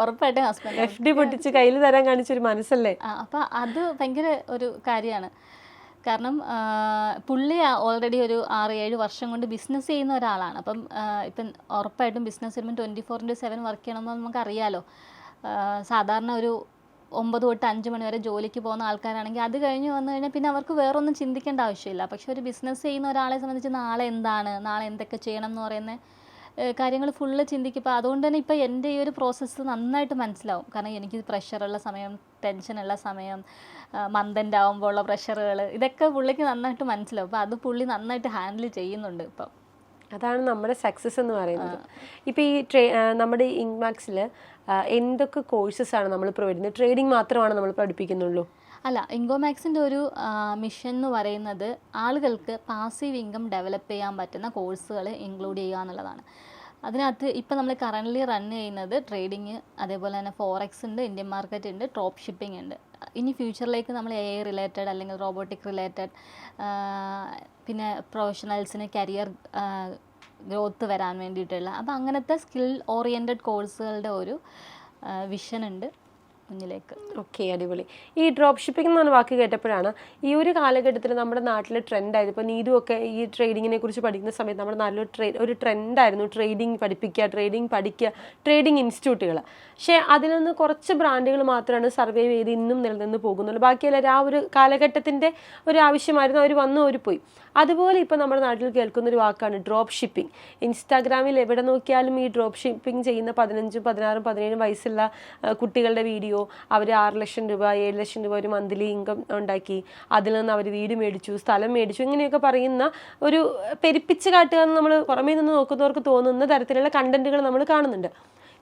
Speaker 1: ഉറപ്പായിട്ടും ഹസ്ബൻഡ്.
Speaker 2: FD പൊട്ടിച്ച് കയ്യിൽ തരാൻ കാണിച്ചൊരു മനസ്സല്ലേ.
Speaker 1: അപ്പം അത് ഭയങ്കര ഒരു കാര്യമാണ്. കാരണം പുള്ളി ഓൾറെഡി ഒരു 6-7 വർഷം കൊണ്ട് ബിസിനസ് ചെയ്യുന്ന ഒരാളാണ്. അപ്പം ഇപ്പം ഉറപ്പായിട്ടും ബിസിനസ് വരുമ്പോൾ 24/7 വർക്ക് ചെയ്യണമെന്ന് നമുക്കറിയാലോ. സാധാരണ ഒരു 9 തൊട്ട് 5 മണി വരെ ജോലിക്ക് പോകുന്ന ആൾക്കാരാണെങ്കിൽ അത് കഴിഞ്ഞ് വന്നു കഴിഞ്ഞാൽ പിന്നെ അവർക്ക് വേറൊന്നും ചിന്തിക്കേണ്ട ആവശ്യമില്ല. പക്ഷെ ഒരു ബിസിനസ് ചെയ്യുന്ന ഒരാളെ സംബന്ധിച്ച് നാളെ എന്തൊക്കെ ചെയ്യണം എന്ന് പറയുന്ന കാര്യങ്ങൾ ഫുള്ള് ചിന്തിക്കും. അപ്പോൾ അതുകൊണ്ട് തന്നെ ഇപ്പോൾ എൻ്റെ ഈ ഒരു പ്രോസസ്സ് നന്നായിട്ട് മനസ്സിലാവും. കാരണം എനിക്ക് പ്രഷറുള്ള സമയം, ടെൻഷനുള്ള സമയം, മന്ത് ആവുമ്പോൾ ഉള്ള പ്രഷറുകൾ, ഇതൊക്കെ പുള്ളിക്ക് നന്നായിട്ട് മനസ്സിലാവും. അപ്പോൾ അത് പുള്ളി നന്നായിട്ട് ഹാൻഡിൽ ചെയ്യുന്നുണ്ട് ഇപ്പം.
Speaker 2: അതാണ് നമ്മുടെ സക്സസ് എന്ന് പറയുന്നത്. ഇപ്പോൾ ഈ നമ്മുടെ ഇങ്മാക്സിൽ എന്തൊക്കെ കോഴ്സസ് ആണ് നമ്മൾ പ്രൊവൈഡ് ചെയ്യുന്നത്? ട്രേഡിംഗ് മാത്രമാണ് നമ്മൾ പഠിപ്പിക്കുന്നുള്ളൂ?
Speaker 1: അല്ല, ഇൻകോമാക്സിൻ്റെ ഒരു മിഷൻ എന്ന് പറയുന്നത് ആളുകൾക്ക് പാസീവ് ഇൻകം ഡെവലപ്പ് ചെയ്യാൻ പറ്റുന്ന കോഴ്സുകൾ ഇൻക്ലൂഡ് ചെയ്യുക എന്നുള്ളതാണ്. അതിനകത്ത് ഇപ്പം നമ്മൾ കറൻ്റ്ലി റൺ ചെയ്യുന്നത് ട്രേഡിങ്, അതേപോലെ തന്നെ ഫോറക്സ് ഉണ്ട്, ഇന്ത്യൻ മാർക്കറ്റ് ഉണ്ട്, ഡ്രോപ്പ് ഷിപ്പിംഗ് ഉണ്ട്. ഇനി ഫ്യൂച്ചറിലേക്ക് നമ്മൾ AI റിലേറ്റഡ് അല്ലെങ്കിൽ റോബോട്ടിക് റിലേറ്റഡ്, പിന്നെ പ്രൊഫഷണൽസിന് കരിയർ ഗ്രോത്ത് വരാൻ വേണ്ടിയിട്ടുള്ള, അപ്പോൾ അങ്ങനത്തെ സ്കിൽ ഓറിയൻറ്റഡ് കോഴ്സുകളുടെ ഒരു വിഷൻ ഉണ്ട് മുന്നിലേക്ക്.
Speaker 2: ഓക്കെ, അടിപൊളി. ഈ ഡ്രോപ്പ് ഷിപ്പിംഗ് എന്ന് പറഞ്ഞ വാക്ക് കേട്ടപ്പോഴാണ് ഈ ഒരു കാലഘട്ടത്തിൽ നമ്മുടെ നാട്ടിൽ ട്രെൻഡായത്. ഇപ്പോൾ നീതുവൊക്കെ ഈ ട്രേഡിങ്ങിനെ കുറിച്ച് പഠിക്കുന്ന സമയത്ത് നമ്മുടെ നാട്ടിൽ ഒരു ട്രെൻഡായിരുന്നു ട്രേഡിംഗ് പഠിപ്പിക്കുക, ട്രേഡിംഗ് പഠിക്കുക, ട്രേഡിംഗ് ഇൻസ്റ്റിറ്റ്യൂട്ടുകൾ. പക്ഷേ അതിൽ നിന്ന് കുറച്ച് ബ്രാൻഡുകൾ മാത്രമാണ് സർവൈവ് ചെയ്ത് ഇന്നും നിലനിന്ന് പോകുന്നുള്ളൂ. ബാക്കിയെല്ലാവരും ആ ഒരു കാലഘട്ടത്തിൻ്റെ ഒരു ആവശ്യമായിരുന്നു, അവർ വന്നു അവർ പോയി. അതുപോലെ ഇപ്പോൾ നമ്മുടെ നാട്ടിൽ കേൾക്കുന്നൊരു വാക്കാണ് ഡ്രോപ്പ് ഷിപ്പിംഗ്. ഇൻസ്റ്റാഗ്രാമിൽ എവിടെ നോക്കിയാലും ഈ ഡ്രോപ്പ് ഷിപ്പിംഗ് ചെയ്യുന്ന 15, 16, 17 വയസ്സുള്ള കുട്ടികളുടെ വീഡിയോ, അവർ 6 ലക്ഷം രൂപ 7 ലക്ഷം രൂപ ഒരു മന്ത്ലി ഇൻകം ഉണ്ടാക്കി, അതിൽ നിന്ന് അവർ വീട് മേടിച്ചു, സ്ഥലം മേടിച്ചു, ഇങ്ങനെയൊക്കെ പറയുന്ന ഒരു പെരുപ്പിച്ച് കാട്ടുക എന്ന് നമ്മൾ പുറമേ നിന്ന് നോക്കുന്നവർക്ക് തോന്നുന്ന തരത്തിലുള്ള കണ്ടന്റുകൾ നമ്മൾ കാണുന്നുണ്ട്.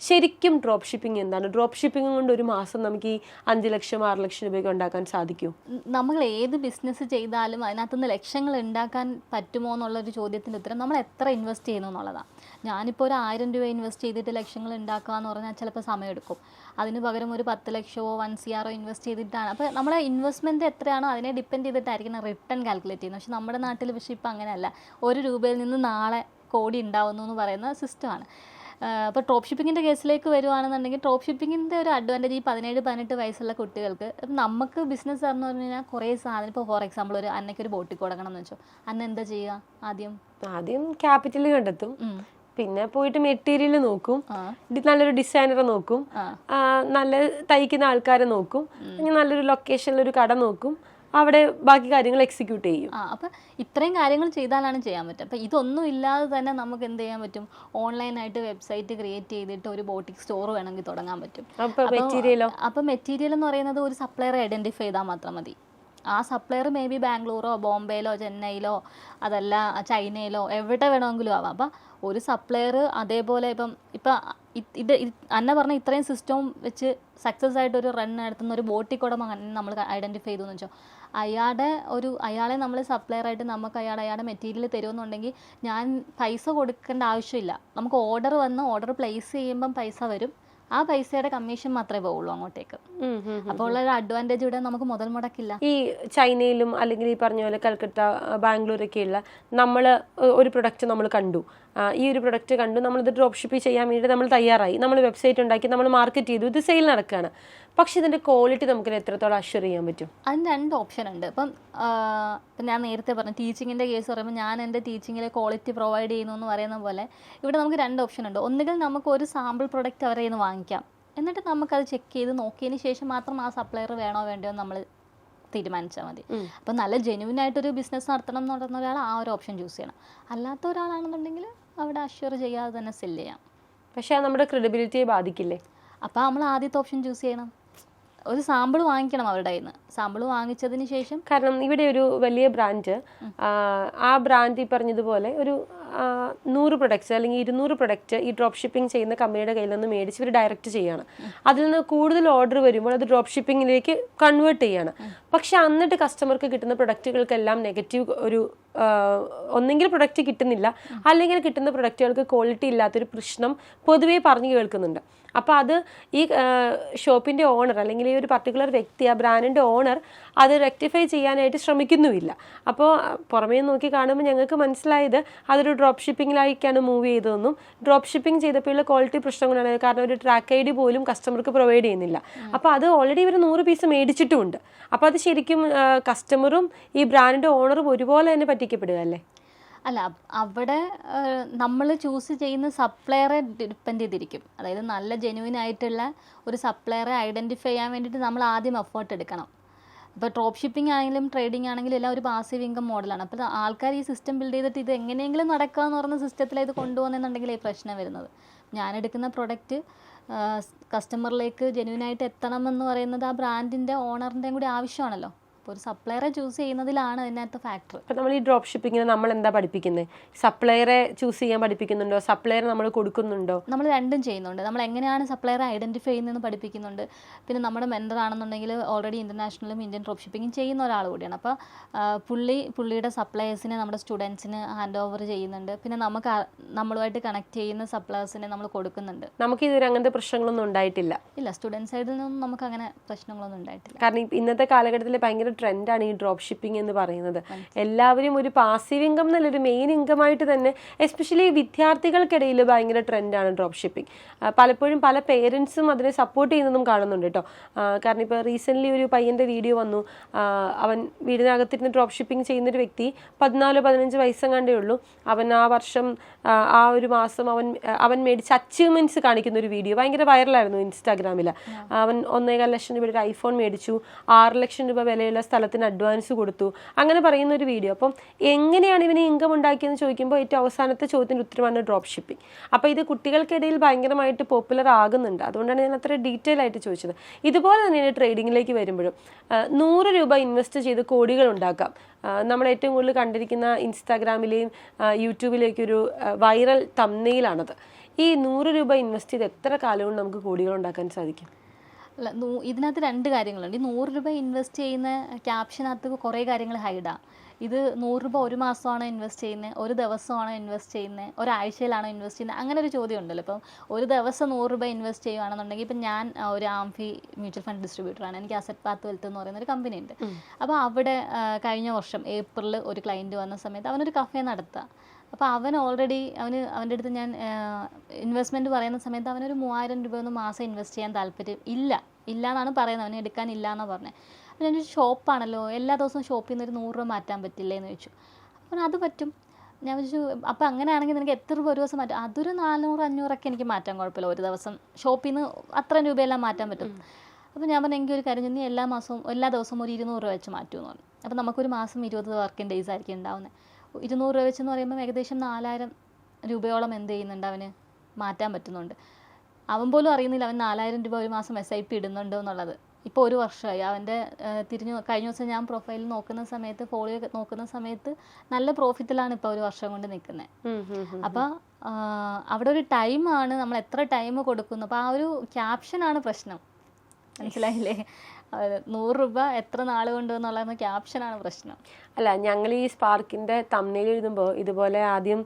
Speaker 2: ശരിക്കും ഡ്രോപ്പ് ഷിപ്പിംഗ് എന്താണ്? ഡ്രോപ്പ് ഷിപ്പിംഗ് കൊണ്ട് ഒരു മാസം നമുക്ക് ഈ 5 ലക്ഷം 6 ലക്ഷം രൂപയൊക്കെ ഉണ്ടാക്കാൻ സാധിക്കും?
Speaker 1: നമ്മൾ ഏത് ബിസിനസ് ചെയ്താലും അതിനകത്തുനിന്ന് ലക്ഷങ്ങൾ ഉണ്ടാക്കാൻ പറ്റുമോ എന്നുള്ളൊരു ചോദ്യത്തിൻ്റെ ഉത്തരം നമ്മൾ എത്ര ഇൻവെസ്റ്റ് ചെയ്യുന്നു എന്നുള്ളതാണ്. ഞാനിപ്പോൾ ഒരു 1000 രൂപ ഇൻവെസ്റ്റ് ചെയ്തിട്ട് ലക്ഷങ്ങൾ ഉണ്ടാക്കുക എന്ന് പറഞ്ഞാൽ ചിലപ്പോൾ സമയമെടുക്കും. അതിന് പകരം ഒരു 10 ലക്ഷമോ 1 CR ഇൻവെസ്റ്റ് ചെയ്തിട്ടാണ്. അപ്പോൾ നമ്മുടെ ഇൻവെസ്റ്റ്മെൻറ്റ് എത്രയാണോ അതിനെ ഡിപ്പെൻഡ് ചെയ്തിട്ടായിരിക്കണം റിട്ടേൺ കാൽക്കുലേറ്റ് ചെയ്യുന്നത്. പക്ഷേ നമ്മുടെ നാട്ടിൽ പക്ഷേ ഇപ്പം അങ്ങനെയല്ല. 1 രൂപയിൽ നിന്ന് നാളെ കോടി ഉണ്ടാവുന്നു എന്ന് പറയുന്ന സിസ്റ്റമാണ്. അപ്പോൾ ഡ്രോപ്പ് ഷിപ്പിങ്ങിൻ്റെ കേസിലേക്ക് വരുവാണെന്നുണ്ടെങ്കിൽ ഡ്രോപ്പ് ഷിപ്പിങ്ങിൻ്റെ ഒരു അഡ്വാൻറ്റേജ് ഈ 17-18 വയസ്സുള്ള കുട്ടികൾക്ക് നമുക്ക് ബിസിനസ് എന്ന് പറഞ്ഞു കഴിഞ്ഞാൽ കുറേ സാധനം ഇപ്പോൾ ഫോർ എക്സാമ്പിൾ ഒരു അന്നയ്ക്കൊരു ബോട്ടിൽ കൊടുക്കണം എന്ന് വെച്ചോ, അന്ന എന്താ ചെയ്യുക? ആദ്യം
Speaker 2: ക്യാപിറ്റൽ കണ്ടെത്തും, പിന്നെ പോയിട്ട് മെറ്റീരിയൽ നോക്കും, നല്ലൊരു ഡിസൈനറെ നോക്കും, നല്ല തയ്ക്കുന്ന ആൾക്കാരെ നോക്കും, നല്ലൊരു ലൊക്കേഷനിലൊരു കട നോക്കും, അവിടെ ബാക്കി കാര്യങ്ങൾ എക്സിക്യൂട്ട് ചെയ്യും.
Speaker 1: അപ്പം ഇത്രയും കാര്യങ്ങൾ ചെയ്താലാണ് ചെയ്യാൻ പറ്റുക. അപ്പം ഇതൊന്നും ഇല്ലാതെ തന്നെ നമുക്ക് എന്ത് ചെയ്യാൻ പറ്റും? ഓൺലൈനായിട്ട് വെബ്സൈറ്റ് ക്രിയേറ്റ് ചെയ്തിട്ട് ഒരു ബോട്ടിക് സ്റ്റോർ വേണമെങ്കിൽ തുടങ്ങാൻ പറ്റും. അപ്പം മെറ്റീരിയൽ എന്ന് പറയുന്നത് ഒരു സപ്ലയറെ ഐഡൻറ്റിഫൈ ചെയ്താൽ മാത്രം മതി. ആ സപ്ലയർ മേ ബി ബാംഗ്ലൂരോ ബോംബെയിലോ ചെന്നൈയിലോ അതല്ല ചൈനയിലോ എവിടെ വേണമെങ്കിലും ആവാം. അപ്പം ഒരു സപ്ലയർ അതേപോലെ ഇപ്പം ഇത് അന്ന പറഞ്ഞ ഇത്രയും സിസ്റ്റവും വെച്ച് സക്സസ് ആയിട്ട് ഒരു റൺ നടത്തുന്ന ഒരു ബോട്ടിക്കോടം നമ്മൾ ഐഡൻറ്റിഫൈ ചെയ്തു എന്ന് വെച്ചോ, അയാളെ നമ്മൾ സപ്ലയറായിട്ട് നമുക്ക് അയാളുടെ മെറ്റീരിയൽ തരുമെന്നുണ്ടെങ്കിൽ ഞാൻ പൈസ കൊടുക്കേണ്ട ആവശ്യമില്ല. നമുക്ക് ഓർഡർ പ്ലേസ് ചെയ്യുമ്പം പൈസ വരും. ആ പൈസയുടെ കമ്മീഷൻ മാത്രമേ പോവുള്ളൂ അങ്ങോട്ടേക്ക്. അപ്പോൾ ഉള്ള ഒരു അഡ്വാൻറ്റേജ് ഇവിടെ നമുക്ക് മുതൽ മുടക്കില്ല.
Speaker 2: ഈ ചൈനയിലും അല്ലെങ്കിൽ ഈ പറഞ്ഞ പോലെ കൽക്കട്ട ബാംഗ്ലൂരൊക്കെയുള്ള നമ്മൾ ഒരു പ്രൊഡക്റ്റ് നമ്മൾ കണ്ടു, ഈ ഒരു പ്രൊഡക്റ്റ് കണ്ടു, നമ്മളിത് ഡ്രോപ്പ് ഷിപ്പ് ചെയ്യാൻ വേണ്ടി നമ്മൾ തയ്യാറായി, നമ്മൾ വെബ്സൈറ്റ് ഉണ്ടാക്കി, നമ്മൾ മാർക്കറ്റ് ചെയ്തു, ഇത് സെയിൽ നടക്കുകയാണ്. പക്ഷെ ഇതിൻ്റെ ക്വാളിറ്റി നമുക്ക് എത്രത്തോളം അഷ്വർ ചെയ്യാൻ പറ്റും?
Speaker 1: അതിന് 2 ഓപ്ഷൻ ഉണ്ട്. ഇപ്പം ഞാൻ നേരത്തെ പറഞ്ഞു ടീച്ചിങ്ങിൻ്റെ കേസ് പറയുമ്പോൾ ഞാൻ എൻ്റെ ടീച്ചിങ്ങിലെ ക്വാളിറ്റി പ്രൊവൈഡ് ചെയ്യുന്നു എന്ന് പറയുന്ന പോലെ ഇവിടെ നമുക്ക് 2 ഓപ്ഷൻ ഉണ്ട്. ഒന്നുകിൽ നമുക്ക് ഒരു സാമ്പിൾ പ്രൊഡക്റ്റ് അവരെ നിന്ന് വാങ്ങിക്കാം, എന്നിട്ട് നമുക്കത് ചെക്ക് ചെയ്ത് നോക്കിയതിന് ശേഷം മാത്രം ആ സപ്ലയർ വേണോ വേണ്ടയോ നമ്മൾ തീരുമാനിച്ചാൽ മതി. അപ്പം നല്ല ജെന്യൂൻ ആയിട്ടൊരു ബിസിനസ് നടത്തണം എന്ന് പറയുന്ന ഒരാൾ ആ ഒരു ഓപ്ഷൻ ചൂസ് ചെയ്യണം. അല്ലാത്ത ഒരാളാണെന്നുണ്ടെങ്കിൽ അവിടെ അഷ്വർ ചെയ്യാതെ തന്നെ സെല്ല് ചെയ്യാം.
Speaker 2: പക്ഷേ അത് നമ്മുടെ ക്രെഡിബിലിറ്റിയെ ബാധിക്കില്ലേ?
Speaker 1: അപ്പോൾ നമ്മൾ ആദ്യത്തെ ഓപ്ഷൻ ചൂസ് ചെയ്യണം. ഒരു സാമ്പിൾ വാങ്ങിക്കണം അവരുടെ കയ്യിൽ നിന്ന്. സാമ്പിൾ വാങ്ങിച്ചതിന് ശേഷം,
Speaker 2: കാരണം ഇവിടെ ഒരു വലിയ ബ്രാൻഡ്, ആ ബ്രാൻഡ് ഈ പറഞ്ഞതുപോലെ ഒരു 100 പ്രൊഡക്ട്സ് അല്ലെങ്കിൽ 200 പ്രൊഡക്റ്റ് ഈ ഡ്രോപ്പ് ഷിപ്പിംഗ് ചെയ്യുന്ന കമ്പനിയുടെ കയ്യിൽ നിന്ന് മേടിച്ച് ഇവർ ഡയറക്റ്റ് ചെയ്യാണ്. അതിൽ നിന്ന് കൂടുതൽ ഓർഡർ വരുമ്പോൾ അത് ഡ്രോപ്പ് ഷിപ്പിങ്ങിലേക്ക് കൺവേർട്ട് ചെയ്യാണ്. പക്ഷെ എന്നിട്ട് കസ്റ്റമർക്ക് കിട്ടുന്ന പ്രൊഡക്റ്റുകൾക്കെല്ലാം നെഗറ്റീവ് ഒരു ഒന്നെങ്കിൽ പ്രൊഡക്റ്റ് കിട്ടുന്നില്ല, അല്ലെങ്കിൽ കിട്ടുന്ന പ്രൊഡക്റ്റുകൾക്ക് ക്വാളിറ്റി ഇല്ലാത്തൊരു പ്രശ്നം പൊതുവേ പറഞ്ഞു കേൾക്കുന്നുണ്ട്. അപ്പോൾ അത് ഈ ഷോപ്പിൻ്റെ ഓണർ അല്ലെങ്കിൽ ഈ ഒരു പർട്ടിക്കുലർ വ്യക്തി, ആ ബ്രാൻഡിൻ്റെ ഓണർ അത് റെക്ടിഫൈ ചെയ്യാനായിട്ട് ശ്രമിക്കുന്നുമില്ല. അപ്പോൾ പുറമേ നോക്കി കാണുമ്പോൾ ഞങ്ങൾക്ക് മനസ്സിലായത് അതൊരു ഡ്രോപ്പ് ഷിപ്പിങ്ങിലേക്കാണ് മൂവ് ചെയ്തതെന്നും ഡ്രോപ്പ് ഷിപ്പിംഗ് ചെയ്തപ്പോഴുള്ള ക്വാളിറ്റി പ്രശ്നങ്ങളാണ്. കാരണം ഒരു ട്രാക്ക് ID പോലും കസ്റ്റമർക്ക് പ്രൊവൈഡ് ചെയ്യുന്നില്ല. അപ്പോൾ അത് ഓൾറെഡി ഇവർ 100 പീസ് മേടിച്ചിട്ടുമുണ്ട്. അപ്പോൾ അത് ശരിക്കും കസ്റ്റമറും ഈ ബ്രാൻഡിൻ്റെ ഓണറും ഒരുപോലെ തന്നെ പറ്റിക്കപ്പെടുക അല്ലേ?
Speaker 1: അല്ല, അവിടെ നമ്മൾ ചൂസ് ചെയ്യുന്ന സപ്ലയറെ ഡിപ്പെൻഡ് ചെയ്തിരിക്കും. അതായത് നല്ല ജെന്യൂൻ ആയിട്ടുള്ള ഒരു സപ്ലയറെ ഐഡൻറ്റിഫൈ ചെയ്യാൻ വേണ്ടിയിട്ട് നമ്മൾ ആദ്യം എഫേർട്ട് എടുക്കണം. ഇപ്പോൾ ഡ്രോപ്പ് ഷിപ്പിംഗ് ആണെങ്കിലും ട്രേഡിംഗ് ആണെങ്കിലും എല്ലാം ഒരു പാസീവ് ഇൻകം മോഡലാണ്. അപ്പോൾ ആൾക്കാർ ഈ സിസ്റ്റം ബിൽഡ് ചെയ്തിട്ട് ഇത് എങ്ങനെയെങ്കിലും നടക്കുക എന്ന് പറഞ്ഞ സിസ്റ്റത്തിലേക്ക് കൊണ്ടുപോകുന്നുണ്ടെങ്കിൽ ഈ പ്രശ്നം വരുന്നത്. ഞാനെടുക്കുന്ന പ്രൊഡക്റ്റ് കസ്റ്റമറിലേക്ക് ജെന്യൂനായിട്ട് എത്തണമെന്ന് പറയുന്നത് ആ ബ്രാൻഡിൻ്റെ ഓണറിൻ്റെയും കൂടി ആവശ്യമാണല്ലോ. അപ്പോൾ ഒരു സപ്ലയറെ ചൂസ് ചെയ്യുന്നതിലാണ് അതിനകത്ത് ഫാക്ടർ.
Speaker 2: അപ്പോൾ നമ്മൾ ഈ ഡ്രോപ്പ് ഷിപ്പിങ്ങിന് നമ്മൾ എന്താ പഠിപ്പിക്കുന്നത്? സപ്ലയറെ ചൂസ് ചെയ്യാൻ പഠിപ്പിക്കുന്നുണ്ടോ? സപ്ലയറെ നമ്മൾ കൊടുക്കുന്നുണ്ടോ?
Speaker 1: നമ്മൾ രണ്ടും ചെയ്യുന്നുണ്ട്. നമ്മൾ എങ്ങനെയാണ് സപ്ലയറെ ഐഡൻറ്റിഫൈ ചെയ്യുന്നതെന്ന് പഠിപ്പിക്കുന്നുണ്ട്. പിന്നെ നമ്മുടെ മെൻറ്റർ ആണെന്നുണ്ടെങ്കിൽ ഓൾറെഡി ഇൻ്റർനാഷണലും ഇന്ത്യൻ ഡ്രോപ്പ് ഷിപ്പിംഗ് ചെയ്യുന്ന ഒരാൾ കൂടിയാണ്. അപ്പോൾ പുള്ളിയുടെ സപ്ലയേഴ്സിനെ നമ്മുടെ സ്റ്റുഡൻസിന് ഹാൻഡ് ഓവർ ചെയ്യുന്നുണ്ട്. പിന്നെ നമ്മളുമായിട്ട് കണക്ട് ചെയ്യുന്ന സപ്ലയേഴ്സിനെ നമ്മൾ കൊടുക്കുന്നുണ്ട്.
Speaker 2: നമുക്ക് ഇതുവരെ അങ്ങനത്തെ പ്രശ്നങ്ങളൊന്നും ഉണ്ടായിട്ടില്ല.
Speaker 1: ഇല്ല, സ്റ്റുഡൻസ് സൈഡിൽ നിന്നും നമുക്ക് അങ്ങനെ പ്രശ്നങ്ങളൊന്നും ഉണ്ടായിട്ടില്ല.
Speaker 2: കാരണം ഇന്നത്തെ കാലഘട്ടത്തിൽ ഭയങ്കര ട്രെൻഡാണ് ഈ ഡ്രോപ്പ് ഷിപ്പിംഗ് എന്ന് പറയുന്നത്. എല്ലാവരും ഒരു പാസീവ് ഇൻകം എന്നല്ല, ഒരു മെയിൻ ഇൻകം ആയിട്ട് തന്നെ, എസ്പെഷ്യലി വിദ്യാർത്ഥികൾക്കിടയിൽ ഭയങ്കര ട്രെൻഡാണ് ഡ്രോപ്പ് ഷിപ്പിംഗ്. പലപ്പോഴും പല പേരൻസും അതിനെ സപ്പോർട്ട് ചെയ്യുന്നതും കാണുന്നുണ്ട് കേട്ടോ. കാരണം ഇപ്പോൾ റീസെൻ്റ്ലി ഒരു പയ്യൻ്റെ വീഡിയോ വന്നു. അവൻ വീടിനകത്തിരുന്ന് ഡ്രോപ്പ് ഷിപ്പിംഗ് ചെയ്യുന്നൊരു വ്യക്തി, 14-15 വയസ്സെങ്ങാണ്ടേ ഉള്ളൂ. അവൻ ആ വർഷം ആ ഒരു മാസം അവൻ മേടിച്ച അച്ചീവ്മെൻറ്റ്സ് കാണിക്കുന്ന ഒരു വീഡിയോ ഭയങ്കര വൈറലായിരുന്നു ഇൻസ്റ്റാഗ്രാമിൽ. അവൻ 1.25 ലക്ഷം രൂപയുടെ ഒരു ഐഫോൺ മേടിച്ചു, 6 ലക്ഷം രൂപ വിലയുള്ള സ്ഥലത്തിന് അഡ്വാൻസ് കൊടുത്തു, അങ്ങനെ പറയുന്ന ഒരു വീഡിയോ. അപ്പം എങ്ങനെയാണ് ഇവന് ഇൻകം ഉണ്ടാക്കിയെന്ന് ചോദിക്കുമ്പോൾ ഏറ്റവും അവസാനത്തെ ചോദ്യത്തിൻ്റെ ഉത്തരമാണ് ഡ്രോപ്പ് ഷിപ്പിംഗ്. അപ്പോൾ ഇത് കുട്ടികൾക്കിടയിൽ ഭയങ്കരമായിട്ട് പോപ്പുലർ ആകുന്നുണ്ട്. അതുകൊണ്ടാണ് ഞാൻ അത്ര ഡീറ്റെയിൽ ആയിട്ട് ചോദിച്ചത്. ഇതുപോലെ തന്നെയാണ് ട്രേഡിങ്ങിലേക്ക് വരുമ്പോഴും 100 രൂപ ഇൻവെസ്റ്റ് ചെയ്ത് കോടികൾ ഉണ്ടാക്കാം. നമ്മൾ ഏറ്റവും കൂടുതൽ കണ്ടിരിക്കുന്ന ഇൻസ്റ്റാഗ്രാമിലെയും യൂട്യൂബിലേക്കൊരു വൈറൽ തംബ്നെയിലാണത്. ഈ 100 രൂപ ഇൻവെസ്റ്റ് ചെയ്ത് എത്ര കാലം കൊണ്ട് നമുക്ക് കോടികൾ ഉണ്ടാക്കാൻ സാധിക്കും?
Speaker 1: അല്ല, ഇതിനകത്ത് രണ്ട് കാര്യങ്ങളുണ്ട്. ഈ 100 രൂപ ഇൻവെസ്റ്റ് ചെയ്യുന്ന ക്യാപ്ഷനകത്ത് കുറേ കാര്യങ്ങൾ ഹൈഡാണ്. ഇത് 100 രൂപ ഒരു മാസമാണോ ഇൻവെസ്റ്റ് ചെയ്യുന്നത്, ഒരു ദിവസമാണോ ഇൻവെസ്റ്റ് ചെയ്യുന്നത്, ഒരാഴ്ചയിലാണോ ഇൻവെസ്റ്റ് ചെയ്യുന്നത്, അങ്ങനെ ഒരു ചോദ്യം ഉണ്ടല്ലോ. ഇപ്പം ഒരു ദിവസം 100 രൂപ ഇൻവെസ്റ്റ് ചെയ്യുകയാണെന്നുണ്ടെങ്കിൽ, ഇപ്പം ഞാൻ ഒരു ആംഫി മ്യൂച്വൽ ഫണ്ട് ഡിസ്ട്രിബ്യൂട്ടറാണ്. എനിക്ക് അസറ്റ് പാത്ത് വെൽത്ത് എന്ന് പറയുന്ന ഒരു കമ്പനി ഉണ്ട്. അപ്പോൾ അവിടെ കഴിഞ്ഞ വർഷം ഏപ്രിൽ ഒരു ക്ലയൻറ്റ് വന്ന സമയത്ത് അവനൊരു കഫേ നടത്തുക. അപ്പോൾ അവൻ ഓൾറെഡി അവൻ്റെ അടുത്ത് ഞാൻ ഇൻവെസ്റ്റ്മെൻറ്റ് പറയുന്ന സമയത്ത് അവനൊരു 3000 രൂപയൊന്നും മാസം ഇൻവെസ്റ്റ് ചെയ്യാൻ താല്പര്യം ഇല്ല എന്നാണ് പറയുന്നത്. അവന് എടുക്കാനില്ല എന്നാണ് പറഞ്ഞത്. അപ്പോൾ ഞാൻ ചോദിച്ചു, ഷോപ്പാണല്ലോ, എല്ലാ ദിവസവും ഷോപ്പിൽ നിന്ന് ഒരു 100 രൂപ മാറ്റാൻ പറ്റില്ലേ എന്ന് ചോദിച്ചു. അപ്പോൾ അത് പറ്റും. ഞാൻ ചോദിച്ചു, അപ്പോൾ അങ്ങനെയാണെങ്കിൽ നിനക്ക് എത്ര രൂപ ഒരു ദിവസം മാറ്റാം? അതൊരു 400-500 എനിക്ക് മാറ്റാൻ കുഴപ്പമില്ല, ഒരു ദിവസം ഷോപ്പിൽ നിന്ന് അത്ര രൂപയെല്ലാം മാറ്റാൻ പറ്റും. അപ്പോൾ ഞാൻ പറഞ്ഞു, എങ്കിൽ ഒരു കാര്യം, നീ എല്ലാ ദിവസവും ഒരു 200 രൂപ വെച്ച് മാറ്റുമെന്ന് പറഞ്ഞു. അപ്പോൾ നമുക്കൊരു മാസം 20 വർക്കിംഗ് ഡേയ്സ് ആയിരിക്കും ഉണ്ടാവുന്നത്. 200 രൂപ വെച്ചെന്ന് പറയുമ്പോൾ ഏകദേശം 4000 രൂപയോളം എന്ത് ചെയ്യുന്നുണ്ട്, അവന് മാറ്റാൻ പറ്റുന്നുണ്ട്. അവൻ പോലും അറിയുന്നില്ല അവൻ 4000 രൂപ ഒരു മാസം SIP ഇടുന്നുണ്ട് എന്നുള്ളത്. ഇപ്പോൾ ഒരു വർഷമായി അവൻ്റെ കഴിഞ്ഞ ദിവസം ഞാൻ പ്രൊഫൈൽ നോക്കുന്ന സമയത്ത്, ഫോളിയോ നോക്കുന്ന സമയത്ത് നല്ല പ്രോഫിറ്റിലാണ് ഇപ്പോൾ ഒരു വർഷം കൊണ്ട് നിൽക്കുന്നത്. അപ്പോൾ അവിടെ ഒരു ടൈമാണ്, നമ്മൾ എത്ര ടൈം കൊടുക്കുന്നു. അപ്പോൾ ആ ഒരു ക്യാപ്ഷനാണ് പ്രശ്നം, മനസ്സിലായില്ലേ? 100 രൂപ എത്ര നാൾ കൊണ്ട് എന്നുള്ള ക്യാപ്ഷനാണ് പ്രശ്നം.
Speaker 2: അല്ല, ഞങ്ങൾ ഈ സ്പാർക്കിൻ്റെ തംബ്നെയിൽ എഴുതുമ്പോൾ ഇതുപോലെ ആദ്യം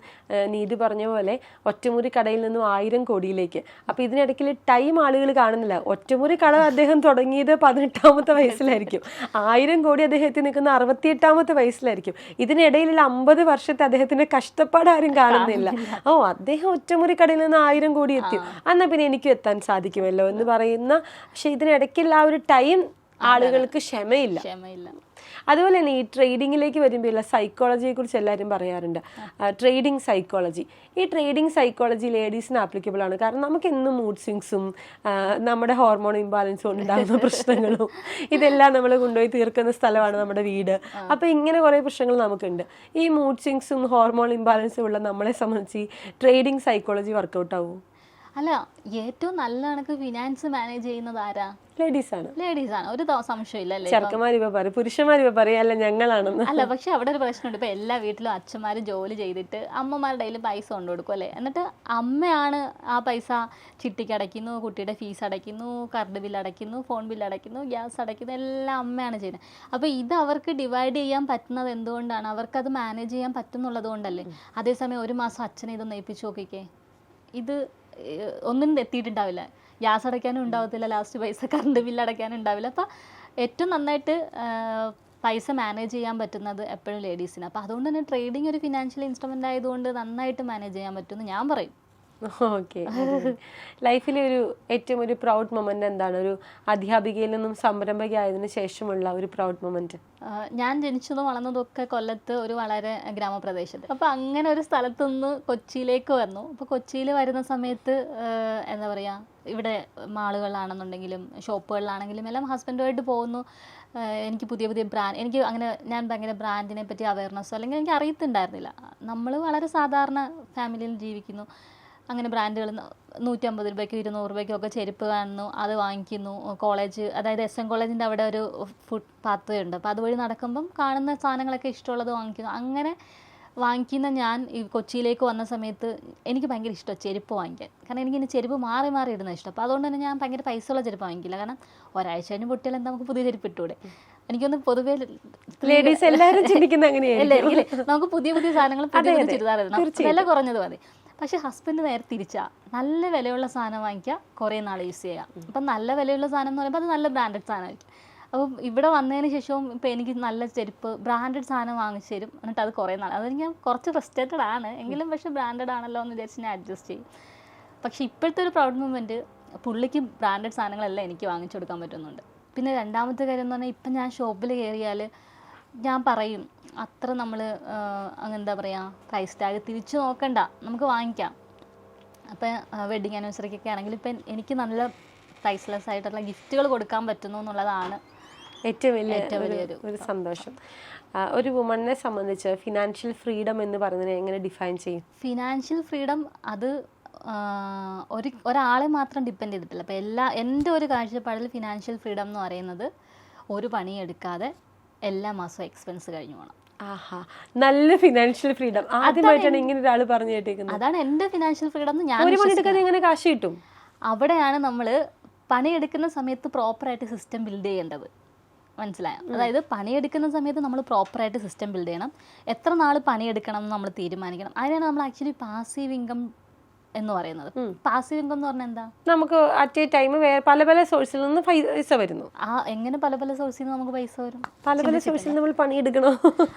Speaker 2: നീതി പറഞ്ഞ പോലെ ഒറ്റമുറി കടയിൽ നിന്നും 1000 കോടിയിലേക്ക്. അപ്പോൾ ഇതിനിടയ്ക്ക് ടൈം ആളുകൾ കാണുന്നില്ല. ഒറ്റമുറി കട അദ്ദേഹം തുടങ്ങിയത് 18ാമത്തെ വയസ്സിലായിരിക്കും. 1000 കോടി അദ്ദേഹത്തിന് നിൽക്കുന്ന 68ാമത്തെ വയസ്സിലായിരിക്കും. ഇതിനിടയിലുള്ള 50 വർഷത്തെ അദ്ദേഹത്തിന്റെ കഷ്ടപ്പാട് ആരും കാണുന്നില്ല. അദ്ദേഹം ഒറ്റമുറി കടയിൽ നിന്ന് 1000 കോടി എത്തി, എന്നാൽ പിന്നെ എനിക്കും എത്താൻ സാധിക്കുമല്ലോ എന്ന് പറയുന്ന. പക്ഷെ ഇതിനിടയ്ക്കുള്ള ആ ഒരു ടൈം ആളുകൾക്ക് ക്ഷമയില്ല. അതുപോലെ തന്നെ ഈ ട്രേഡിങ്ങിലേക്ക് വരുമ്പോഴുള്ള സൈക്കോളജിയെ കുറിച്ച് എല്ലാവരും പറയാറുണ്ട്. Trading psychology. ഈ ട്രേഡിങ് സൈക്കോളജി ലേഡീസിന് ആപ്ലിക്കബിൾ ആണ്. കാരണം നമുക്ക് എന്നും മൂഡ് സ്വിങ്സും നമ്മുടെ ഹോർമോൺ ഇംബാലൻസും ഉണ്ടാകുന്ന പ്രശ്നങ്ങളും ഇതെല്ലാം നമ്മൾ കൊണ്ടുപോയി തീർക്കുന്ന സ്ഥലമാണ് നമ്മുടെ വീട്. അപ്പോൾ ഇങ്ങനെ കുറേ പ്രശ്നങ്ങൾ നമുക്കുണ്ട്. ഈ മൂഡ് സ്വിങ്സും ഹോർമോൺ ഇംബാലൻസും ഉള്ള നമ്മളെ സംബന്ധിച്ച് ട്രേഡിങ് സൈക്കോളജി വർക്കൗട്ട് ആവും?
Speaker 1: അല്ല, ഏറ്റവും നല്ല കണക്ക് ഫിനാൻസ് മാനേജ് ചെയ്യുന്നത് ആരാ?
Speaker 2: ലേഡീസാണ്.
Speaker 1: ഒരു സംശയമില്ല അല്ലേ?
Speaker 2: ചെറുക്കന്മാരിപ്പോ പറയും, പുരുഷന്മാരിപ്പോ പറയല്ല ഞങ്ങളാണെന്ന്.
Speaker 1: അല്ല, പക്ഷെ അവിടെ ഒരു പ്രശ്നമുണ്ട്. ഇപ്പൊ എല്ലാ വീട്ടിലും അച്ഛന്മാർ ജോലി ചെയ്തിട്ട് അമ്മമാരുടെ കയ്യിൽ പൈസ കൊണ്ടു കൊടുക്കും അല്ലേ? എന്നിട്ട് അമ്മയാണ് ആ പൈസ ചിട്ടിക്ക് അടയ്ക്കുന്നു, കുട്ടിയുടെ ഫീസ് അടയ്ക്കുന്നു, കറണ്ട് ബില്ല് അടയ്ക്കുന്നു, ഫോൺ ബില്ല് അടയ്ക്കുന്നു, ഗ്യാസ് അടയ്ക്കുന്നു, എല്ലാം അമ്മയാണ് ചെയ്യുന്നത്. അപ്പോൾ ഇത് അവർക്ക് ഡിവൈഡ് ചെയ്യാൻ പറ്റുന്നത് എന്തുകൊണ്ടാണ്? അവർക്കത് മാനേജ് ചെയ്യാൻ പറ്റുന്നുള്ളത് കൊണ്ടല്ലേ? അതേസമയം ഒരു മാസം അച്ഛനെ ഇതൊന്ന് ഏൽപ്പിച്ച് നോക്കിക്കേ, ഇത് ഒന്നും എത്തിയിട്ടുണ്ടാവില്ല. ഗ്യാസ് അടയ്ക്കാനും ഉണ്ടാവത്തില്ല, ലാസ്റ്റ് പൈസ കറണ്ട് ബില്ല് അടയ്ക്കാനും ഉണ്ടാവില്ല. അപ്പോൾ ഏറ്റവും നന്നായിട്ട് പൈസ മാനേജ് ചെയ്യാൻ പറ്റുന്നത് എപ്പോഴും ലേഡീസിന്. അപ്പോൾ അതുകൊണ്ട് തന്നെ ട്രേഡിംഗ് ഒരു ഫിനാൻഷ്യൽ ഇൻസ്ട്രുമെൻ്റ് ആയതുകൊണ്ട് നന്നായിട്ട് മാനേജ് ചെയ്യാൻ പറ്റുമെന്ന് ഞാൻ പറയും.
Speaker 2: ഓക്കെ. ലൈഫിലെ ഏറ്റവും ഒരു പ്രൗഡ് മൊമെന്റ് എന്താണ്? ഒരു അധ്യാപികയിൽ നിന്നും സംരംഭകയായതിനു ശേഷമുള്ള ഒരു പ്രൗഡ് മൊമെന്റ്?
Speaker 1: ഞാൻ ജനിച്ചതും വളർന്നതും ഒക്കെ കൊല്ലത്ത് ഒരു വളരെ ഗ്രാമപ്രദേശത്ത്. അപ്പോൾ അങ്ങനെ ഒരു സ്ഥലത്തു നിന്ന് കൊച്ചിയിലേക്ക് വന്നു. അപ്പോൾ കൊച്ചിയിൽ വരുന്ന സമയത്ത് എന്താ പറയുക, ഇവിടെ മാളുകളിലാണെന്നുണ്ടെങ്കിലും ഷോപ്പുകളിലാണെങ്കിലും എല്ലാം ഹസ്ബൻഡുമായിട്ട് പോകുന്നു. എനിക്ക് പുതിയ ബ്രാൻഡ്, എനിക്ക് അങ്ങനെ ഞാൻ ഭയങ്കര ബ്രാൻഡിനെ പറ്റി അവയർനെസ്സോ അല്ലെങ്കിൽ എനിക്ക് അറിയത്തുണ്ടായിരുന്നില്ല. നമ്മൾ വളരെ സാധാരണ ഫാമിലിയിൽ ജീവിക്കുന്നു. അങ്ങനെ ബ്രാൻഡുകൾ 150 രൂപയ്ക്കും 200 രൂപയ്ക്കും ഒക്കെ ചെരുപ്പ് കാണുന്നു, അത് വാങ്ങിക്കുന്നു. കോളേജ്, അതായത് SM കോളേജിൻ്റെ അവിടെ ഒരു ഫുഡ് പാത്ത് ഉണ്ട്. അപ്പോൾ അതുവഴി നടക്കുമ്പം കാണുന്ന സാധനങ്ങളൊക്കെ ഇഷ്ടമുള്ളത് വാങ്ങിക്കുന്നു. അങ്ങനെ വാങ്ങിക്കുന്ന ഞാൻ ഈ കൊച്ചിയിലേക്ക് വന്ന സമയത്ത് എനിക്ക് ഭയങ്കര ഇഷ്ടമാണ് ചെരുപ്പ് വാങ്ങിക്കാൻ. കാരണം എനിക്കിനി ചെരുപ്പ് മാറി മാറി ഇടുന്നത് ഇഷ്ടം. അപ്പോൾ അതുകൊണ്ട് തന്നെ ഞാൻ ഭയങ്കര പൈസയുള്ള ചെരുപ്പ് വാങ്ങിക്കില്ല. കാരണം ഒരാഴ്ച കഴിഞ്ഞ് പൊട്ടിയാൽ എന്താ നമുക്ക് പുതിയ ചെരുപ്പ് ഇട്ടൂടെ? എനിക്കൊന്ന് പൊതുവേ
Speaker 2: ലേഡീസ് എല്ലാവരും ചിന്തിക്കുന്ന അങ്ങനെയല്ലേ,
Speaker 1: നമുക്ക് പുതിയ സാധനങ്ങൾ പുതിയ ചുരിദാർ ഇടണം, വില കുറഞ്ഞത് മതി. പക്ഷെ ഹസ്ബൻഡ് നേരെ തിരിച്ചാ, നല്ല വിലയുള്ള സാധനം വാങ്ങിക്കുക, കുറേ നാൾ യൂസ് ചെയ്യുക. അപ്പം നല്ല വിലയുള്ള സാധനം എന്ന് പറയുമ്പോൾ അത് നല്ല ബ്രാൻഡഡ് സാധനമായിരിക്കും. അപ്പം ഇവിടെ വന്നതിന് ശേഷവും ഇപ്പം എനിക്ക് നല്ല ചെരുപ്പ് ബ്രാൻഡഡ് സാധനം വാങ്ങിച്ചു തരും. എന്നിട്ട് അത് കുറേ നാൾ, അത് ഞാൻ കുറച്ച് ഫ്രസ്ട്രേറ്റഡ് ആണ് എങ്കിലും പക്ഷേ ബ്രാൻഡഡ് ആണല്ലോ എന്ന് വിചാരിച്ച് ഞാൻ അഡ്ജസ്റ്റ് ചെയ്യും. പക്ഷേ ഇപ്പോഴത്തെ ഒരു പ്രൗഡ് മൊമെൻറ്റ്, പുള്ളിക്ക് ബ്രാൻഡഡ് സാധനങ്ങളെല്ലാം എനിക്ക് വാങ്ങിച്ചു കൊടുക്കാൻ പറ്റുന്നുണ്ട്. പിന്നെ രണ്ടാമത്തെ കാര്യം എന്ന് പറഞ്ഞാൽ, ഇപ്പം ഞാൻ ഷോപ്പിൽ കയറിയാൽ ഞാൻ പറയും, അത്ര നമ്മൾ എന്താ പറയുക, പ്രൈസ് ടാഗ് തിരിച്ചു നോക്കണ്ട, നമുക്ക് വാങ്ങിക്കാം. അപ്പം വെഡിങ് ആനിവേഴ്സറിക്കൊക്കെ ആണെങ്കിൽ ഇപ്പം എനിക്ക് നല്ല പ്രൈസ്ലെസ് ആയിട്ടുള്ള ഗിഫ്റ്റുകൾ കൊടുക്കാൻ പറ്റുന്നു എന്നുള്ളതാണ്
Speaker 2: ഏറ്റവും വലിയൊരു സന്തോഷം. ഒരു വുമണിനെ സംബന്ധിച്ച് ഫിനാൻഷ്യൽ ഫ്രീഡം എന്ന് പറയുന്നതിനെ എങ്ങനെ ഡിഫൈൻ ചെയ്യും?
Speaker 1: ഫിനാൻഷ്യൽ ഫ്രീഡം അത് ഒരാളെ മാത്രം ഡിപ്പെൻഡ് ചെയ്തിട്ടില്ല. അപ്പോൾ എൻ്റെ ഒരു കാഴ്ചപ്പാടിൽ ഫിനാൻഷ്യൽ ഫ്രീഡം എന്ന് പറയുന്നത് ഒരു പണിയെടുക്കാതെ എല്ലാ മാസവും എക്സ്പെൻസ് കഴിഞ്ഞു പോകണം.
Speaker 2: ആഹാ, നല്ല ഫിനാൻഷ്യൽ ഫ്രീഡം ആദ്യമായിട്ടാണ് ഇങ്ങനെ ഒരാൾ പറഞ്ഞു കേട്ടേക്കുന്നത്.
Speaker 1: അതാണ് എൻ്റെ ഫിനാൻഷ്യൽ ഫ്രീഡം എന്ന് ഞാൻ
Speaker 2: ഒരു പണിയെടുക്കാതെ എങ്ങനെ കാശ് കിട്ടും?
Speaker 1: അവിടെയാണ് നമ്മൾ പണിയെടുക്കുന്ന സമയത്ത് പ്രോപ്പറായിട്ട് സിസ്റ്റം ബിൽഡ് ചെയ്യേണ്ടത്. മനസ്സിലായോ? അതായത് പണിയെടുക്കുന്ന സമയത്ത് നമ്മൾ പ്രോപ്പറായിട്ട് സിസ്റ്റം ബിൽഡ് ചെയ്യണം. എത്ര നാൾ പണിയെടുക്കണം എന്ന് നമ്മൾ തീരുമാനിക്കണം. അതിനാണ് നമ്മൾ ആക്ച്വലി പാസീവ് ഇൻകം എന്ന് പറയുന്നത്. പാസീവ് ഇൻകം എന്ന് പറഞ്ഞാൽ എന്താ? നമുക്ക്
Speaker 2: അറ്റ് എ ടൈം പല പല സോഴ്സിൽ നിന്ന് പൈസ വരുന്നു.
Speaker 1: എങ്ങനെ പല പല സോഴ്സിൽ നിന്ന് നമുക്ക് പൈസ വരും?
Speaker 2: പല പല സോഴ്സിൽ നമ്മൾ പണിയെടുക്കണോ?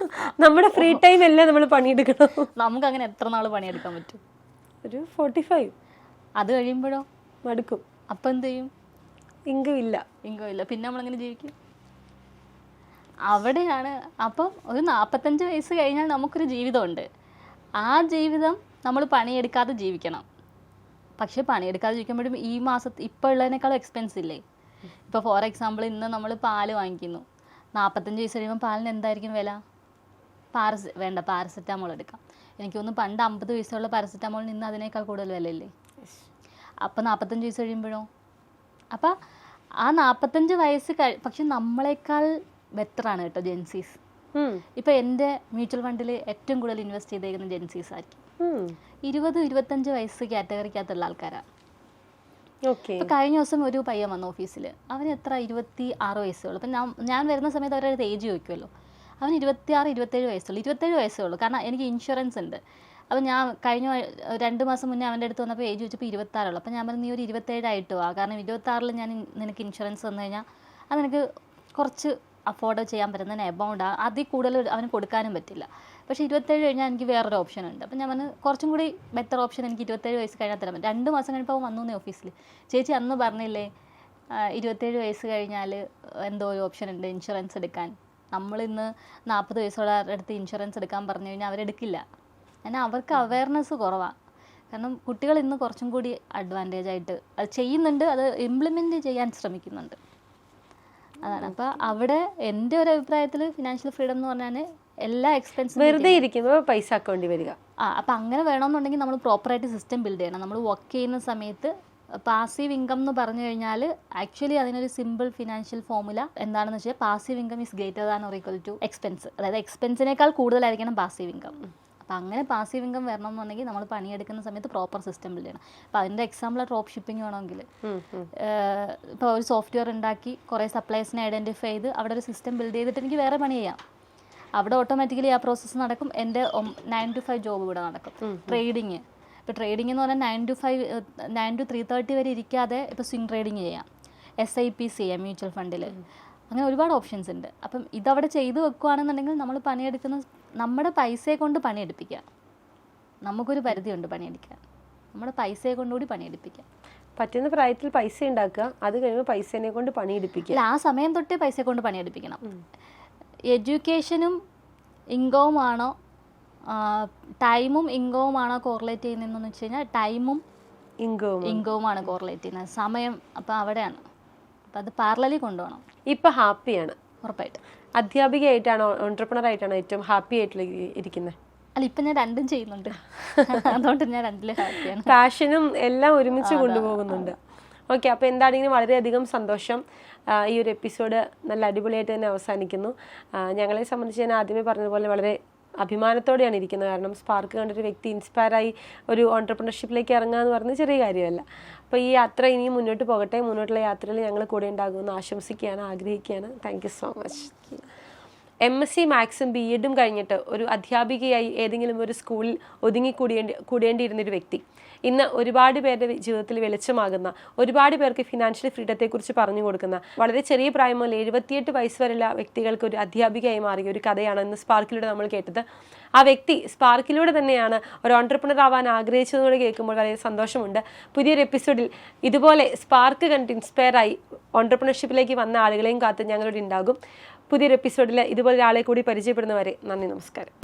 Speaker 2: നമ്മുടെ ഫ്രീ ടൈം എല്ലാം നമ്മൾ പണിയെടുക്കണോ?
Speaker 1: നമുക്ക് അങ്ങനെ എത്ര നാൾ പണിയെടുക്കാൻ പറ്റും?
Speaker 2: ഒരു 45.
Speaker 1: അത് കഴിയുമ്പോഴോ
Speaker 2: മടുക്കും.
Speaker 1: അപ്പം എന്ത് ചെയ്യും?
Speaker 2: ഇൻകം ഇല്ല.
Speaker 1: പിന്നെ നമ്മളെങ്ങനെ ജീവിക്കും? അവിടെയാണ്. അപ്പം ഒരു 45 വയസ്സ് കഴിഞ്ഞാൽ നമുക്കൊരു ജീവിതമുണ്ട്. ആ ജീവിതം നമ്മൾ പണിയെടുക്കാതെ ജീവിക്കണം. പക്ഷെ പണിയെടുക്കാതെ ജീവിക്കുമ്പോഴും ഈ മാസത്ത് ഇപ്പോൾ ഉള്ളതിനേക്കാളും എക്സ്പെൻസ് ഇല്ലേ? ഇപ്പോൾ ഫോർ എക്സാമ്പിൾ ഇന്ന് നമ്മൾ പാല് വാങ്ങിക്കുന്നു. 45 വയസ്സ് കഴിയുമ്പോൾ പാലിന് എന്തായിരിക്കും വില? പാരസെറ്റാമോൾ എടുക്കാം. എനിക്ക് തോന്നുന്നു പണ്ട് 50 വയസ്സുള്ള പാരസെറ്റാമോളിന് ഇന്ന് അതിനേക്കാൾ കൂടുതൽ വിലയില്ലേ? അപ്പം 45 വയസ്സ് കഴിയുമ്പോഴോ? അപ്പം ആ 45 വയസ്സ് പക്ഷെ നമ്മളെക്കാൾ ബെറ്ററാണ് കേട്ടോ ജെൻസീസ്. ഇപ്പം എൻ്റെ മ്യൂച്വൽ ഫണ്ടിൽ ഏറ്റവും കൂടുതൽ ഇൻവെസ്റ്റ് ചെയ്തേക്കുന്ന ജെൻസീസ് ആയിരിക്കും. 20-25 വയസ്സ് കാറ്റഗറിക്കകത്തുള്ള ആൾക്കാരാണ്. ഇപ്പം കഴിഞ്ഞ ദിവസം ഒരു പയ്യൻ വന്നു ഓഫീസിൽ. അവന് എത്ര 26 വയസ്സേ ഉള്ളൂ. അപ്പം ഞാൻ വരുന്ന സമയത്ത് അവരുടെ ഏജ് ചോദിക്കുമല്ലോ. അവന് 26-27 വയസ്സുള്ളൂ. 27 വയസ്സേ ഉള്ളൂ. കാരണം എനിക്ക് ഇൻഷുറൻസ് ഉണ്ട്. അപ്പോൾ ഞാൻ കഴിഞ്ഞ 2 മാസം മുന്നേ അവൻ്റെ അടുത്ത് വന്നപ്പോൾ ഏജ് ചോദിച്ചപ്പോൾ 26 അപ്പോൾ ഞാൻ പറഞ്ഞു നീ ഒരു 27 ആയിട്ട് വാ. കാരണം 26 ഞാൻ നിനക്ക് ഇൻഷുറൻസ് വന്നു കഴിഞ്ഞാൽ അത് നിനക്ക് കുറച്ച് അഫോർഡ് ചെയ്യാൻ പറ്റുന്ന എമൗണ്ട്. അതിൽ കൂടുതൽ അവന് കൊടുക്കാനും പറ്റില്ല. പക്ഷേ 27 കഴിഞ്ഞാൽ എനിക്ക് വേറൊരു ഓപ്ഷൻ ഉണ്ട്. അപ്പം ഞാൻ പറഞ്ഞു കുറച്ചും കൂടി ബെറ്റർ ഓപ്ഷൻ എനിക്ക് 27 വയസ്സ് കഴിഞ്ഞാൽ തരാൻ പറ്റും. 2 മാസം കഴിഞ്ഞപ്പോൾ അവൻ വന്നു ഓഫീസിൽ. ചേച്ചി അന്ന് പറഞ്ഞില്ലേ 27 വയസ്സ് കഴിഞ്ഞാൽ എന്തോ ഒരു ഓപ്ഷൻ ഉണ്ട് ഇൻഷുറൻസ് എടുക്കാൻ. നമ്മളിന്ന് 40 വയസ്സുള്ള അടുത്ത് ഇൻഷുറൻസ് എടുക്കാൻ പറഞ്ഞു കഴിഞ്ഞാൽ അവരെടുക്കില്ല. എന്നാൽ അവർക്ക് അവയർനെസ് കുറവാണ്. കാരണം കുട്ടികൾ ഇന്ന് കുറച്ചും കൂടി അഡ്വാൻറ്റേജ് ആയിട്ട് അത് ചെയ്യുന്നുണ്ട്, അത് ഇംപ്ലിമെൻറ്റ് ചെയ്യാൻ ശ്രമിക്കുന്നുണ്ട്. അതാണ്. അപ്പോൾ അവിടെ എൻ്റെ ഒരു അഭിപ്രായത്തിൽ ഫിനാൻഷ്യൽ ഫ്രീഡം എന്ന് പറഞ്ഞാൽ എല്ലാ എക്സ്പെൻസും
Speaker 2: വെറുതെ ഇരിക്കുമ്പോൾ പൈസ അക്കൗണ്ടിൽ വരിക.
Speaker 1: അപ്പം അങ്ങനെ വേണമെന്നുണ്ടെങ്കിൽ നമ്മൾ പ്രോപ്പറായിട്ട് സിസ്റ്റം ബിൽഡ് ചെയ്യണം. നമ്മൾ വർക്ക് ചെയ്യുന്ന സമയത്ത് പാസീവ് ഇൻകം എന്ന് പറഞ്ഞു കഴിഞ്ഞാൽ ആക്ച്വലി അതിനൊരു സിമ്പിൾ ഫിനാൻഷ്യൽ ഫോമുല എന്താണെന്ന് വെച്ചാൽ passive income is greater than or equal to expense. അതായത് എക്സ്പെൻസിനേക്കാൾ കൂടുതലായിരിക്കണം പാസീവ് ഇൻകം. അപ്പോൾ അങ്ങനെ പാസീവ് ഇൻകം വരണം എന്നുണ്ടെങ്കിൽ നമ്മൾ പണിയെടുക്കുന്ന സമയത്ത് പ്രോപ്പർ സിസ്റ്റം ബിൽഡ് ചെയ്യണം. അപ്പോൾ അതിൻ്റെ എക്സാമ്പിൾ ഡ്രോപ്പ് ഷിപ്പിംഗ് വേണമെങ്കിൽ ഇപ്പോൾ ഒരു സോഫ്റ്റ്വെയർ ഉണ്ടാക്കി കുറേ സപ്ലൈസിനെ ഐഡൻറ്റിഫൈ ചെയ്ത് അവിടെ ഒരു സിസ്റ്റം ബിൽഡ് ചെയ്തിട്ട് എനിക്ക് വേറെ പണി ചെയ്യാം. അവിടെ ഓട്ടോമാറ്റിക്കലി ആ പ്രോസസ്സ് നടക്കും. എൻ്റെ 9 to 5 ജോബ് ഇവിടെ നടക്കും. ട്രേഡിങ്, ഇപ്പോൾ ട്രേഡിംഗ് എന്ന് പറഞ്ഞാൽ 9 to 3:30 വരെ ഇരിക്കാതെ ഇപ്പോൾ സ്വിംഗ് ട്രേഡിങ് ചെയ്യാം. SIP ചെയ്യാം മ്യൂച്വൽ ഫണ്ടിൽ. അങ്ങനെ ഒരുപാട് ഓപ്ഷൻസ് ഉണ്ട്. അപ്പം ഇതവിടെ ചെയ്ത് വെക്കുകയാണെന്നുണ്ടെങ്കിൽ നമ്മൾ പണിയെടുക്കുന്ന നമ്മുടെ പൈസയെ കൊണ്ട് പണിയെടുപ്പിക്കുക. നമുക്കൊരു പരിധിയുണ്ട് പണിയെടുക്കാൻ. നമ്മുടെ പൈസയെ കൊണ്ടുകൂടി പണിയെടുപ്പിക്കാം.
Speaker 2: പറ്റുന്ന പ്രായത്തിൽ പൈസ ഉണ്ടാക്കുക, അത് കഴിയുമ്പോൾ പൈസേനെ കൊണ്ട് പണിയെടുപ്പിക്കുക.
Speaker 1: ആ സമയം തൊട്ടേ പൈസയെ കൊണ്ട് പണിയെടുപ്പിക്കണം. എഡ്യൂക്കേഷനും ഇൻകവുമാണോ ടൈമും ഇൻകവുമാണോ കോറിലേറ്റ് ചെയ്യുന്നതെന്ന് വെച്ച് കഴിഞ്ഞാൽ ടൈമും ഇൻകവുമാണ് കോറിലേറ്റ് ചെയ്യുന്നത്. സമയം അപ്പം അവിടെയാണ്. അപ്പം അത് പാരലലി കൊണ്ടുപോകണം.
Speaker 2: ഇപ്പം ഹാപ്പിയാണ്
Speaker 1: ഉറപ്പായിട്ട്.
Speaker 2: അധ്യാപികയായിട്ടാണോ ഓൺട്രപ്രണർ ആയിട്ടാണോ ഏറ്റവും ഹാപ്പി ആയിട്ടുള്ള ഇരിക്കുന്നത്?
Speaker 1: അല്ല, ഇപ്പം ഞാൻ രണ്ടും ചെയ്യുന്നുണ്ട്. അതുകൊണ്ട് ഞാൻ രണ്ടിലും ഹാപ്പിയാണ്.
Speaker 2: പാഷനും എല്ലാം ഒരുമിച്ച് കൊണ്ടുപോകുന്നുണ്ട്. ഓക്കെ, അപ്പോൾ എന്താണെങ്കിലും വളരെയധികം സന്തോഷം. ഈ ഒരു എപ്പിസോഡ് നല്ല അടിപൊളിയായിട്ട് തന്നെ അവസാനിക്കുന്നു. ഞങ്ങളെ സംബന്ധിച്ച് ഞാൻ ആദ്യമേ പറഞ്ഞതുപോലെ വളരെ അഭിമാനത്തോടെയാണ് ഇരിക്കുന്നത്. കാരണം സ്പാർക്ക് കണ്ടൊരു വ്യക്തി ഇൻസ്പയറായി ഒരു ഓൺട്രപ്രണർഷിപ്പിലേക്ക് ഇറങ്ങുക എന്ന് പറയുന്നത് ചെറിയ കാര്യമല്ല. അപ്പോൾ ഈ യാത്ര ഇനിയും മുന്നോട്ട് പോകട്ടെ. മുന്നോട്ടുള്ള യാത്രയിൽ ഞങ്ങൾ കൂടെ ഉണ്ടാകുമെന്ന് ആശംസിക്കുകയാണ്, ആഗ്രഹിക്കുകയാണ്. Thank you so much. MSc മാത്സും BEdും കഴിഞ്ഞിട്ട് ഒരു അധ്യാപികയായി ഏതെങ്കിലും ഒരു സ്കൂളിൽ കൂടേണ്ടിയിരുന്നൊരു വ്യക്തി ഇന്ന് ഒരുപാട് പേരുടെ ജീവിതത്തിൽ വെളിച്ചമാകുന്ന, ഒരുപാട് പേർക്ക് ഫിനാൻഷ്യൽ ഫ്രീഡത്തെക്കുറിച്ച് പറഞ്ഞു കൊടുക്കുന്ന, വളരെ ചെറിയ പ്രായം മുതൽ 78 വയസ്സ് വരെയുള്ള വ്യക്തികൾക്ക് ഒരു അധ്യാപികയായി മാറിയ ഒരു കഥയാണ് ഇന്ന് സ്പാർക്കിലൂടെ നമ്മൾ കേട്ടത്. ആ വ്യക്തി സ്പാർക്കിലൂടെ തന്നെയാണ് ഒരു ഓൺട്രപ്രണർ ആവാൻ ആഗ്രഹിച്ചതുകൂടെ കേൾക്കുമ്പോൾ വളരെ സന്തോഷമുണ്ട്. പുതിയൊരു എപ്പിസോഡിൽ ഇതുപോലെ സ്പാർക്ക് കണ്ട് ഇൻസ്പയറായി ഓൺട്രപ്രണർഷിപ്പിലേക്ക് വന്ന ആളുകളെയും കാത്ത് ഞങ്ങളിവിടെ ഉണ്ടാകും. പുതിയൊരു എപ്പിസോഡിൽ ഇതുപോലെ ഒരാളെ കൂടി പരിചയപ്പെടുന്നവരെ നന്ദി, നമസ്കാരം.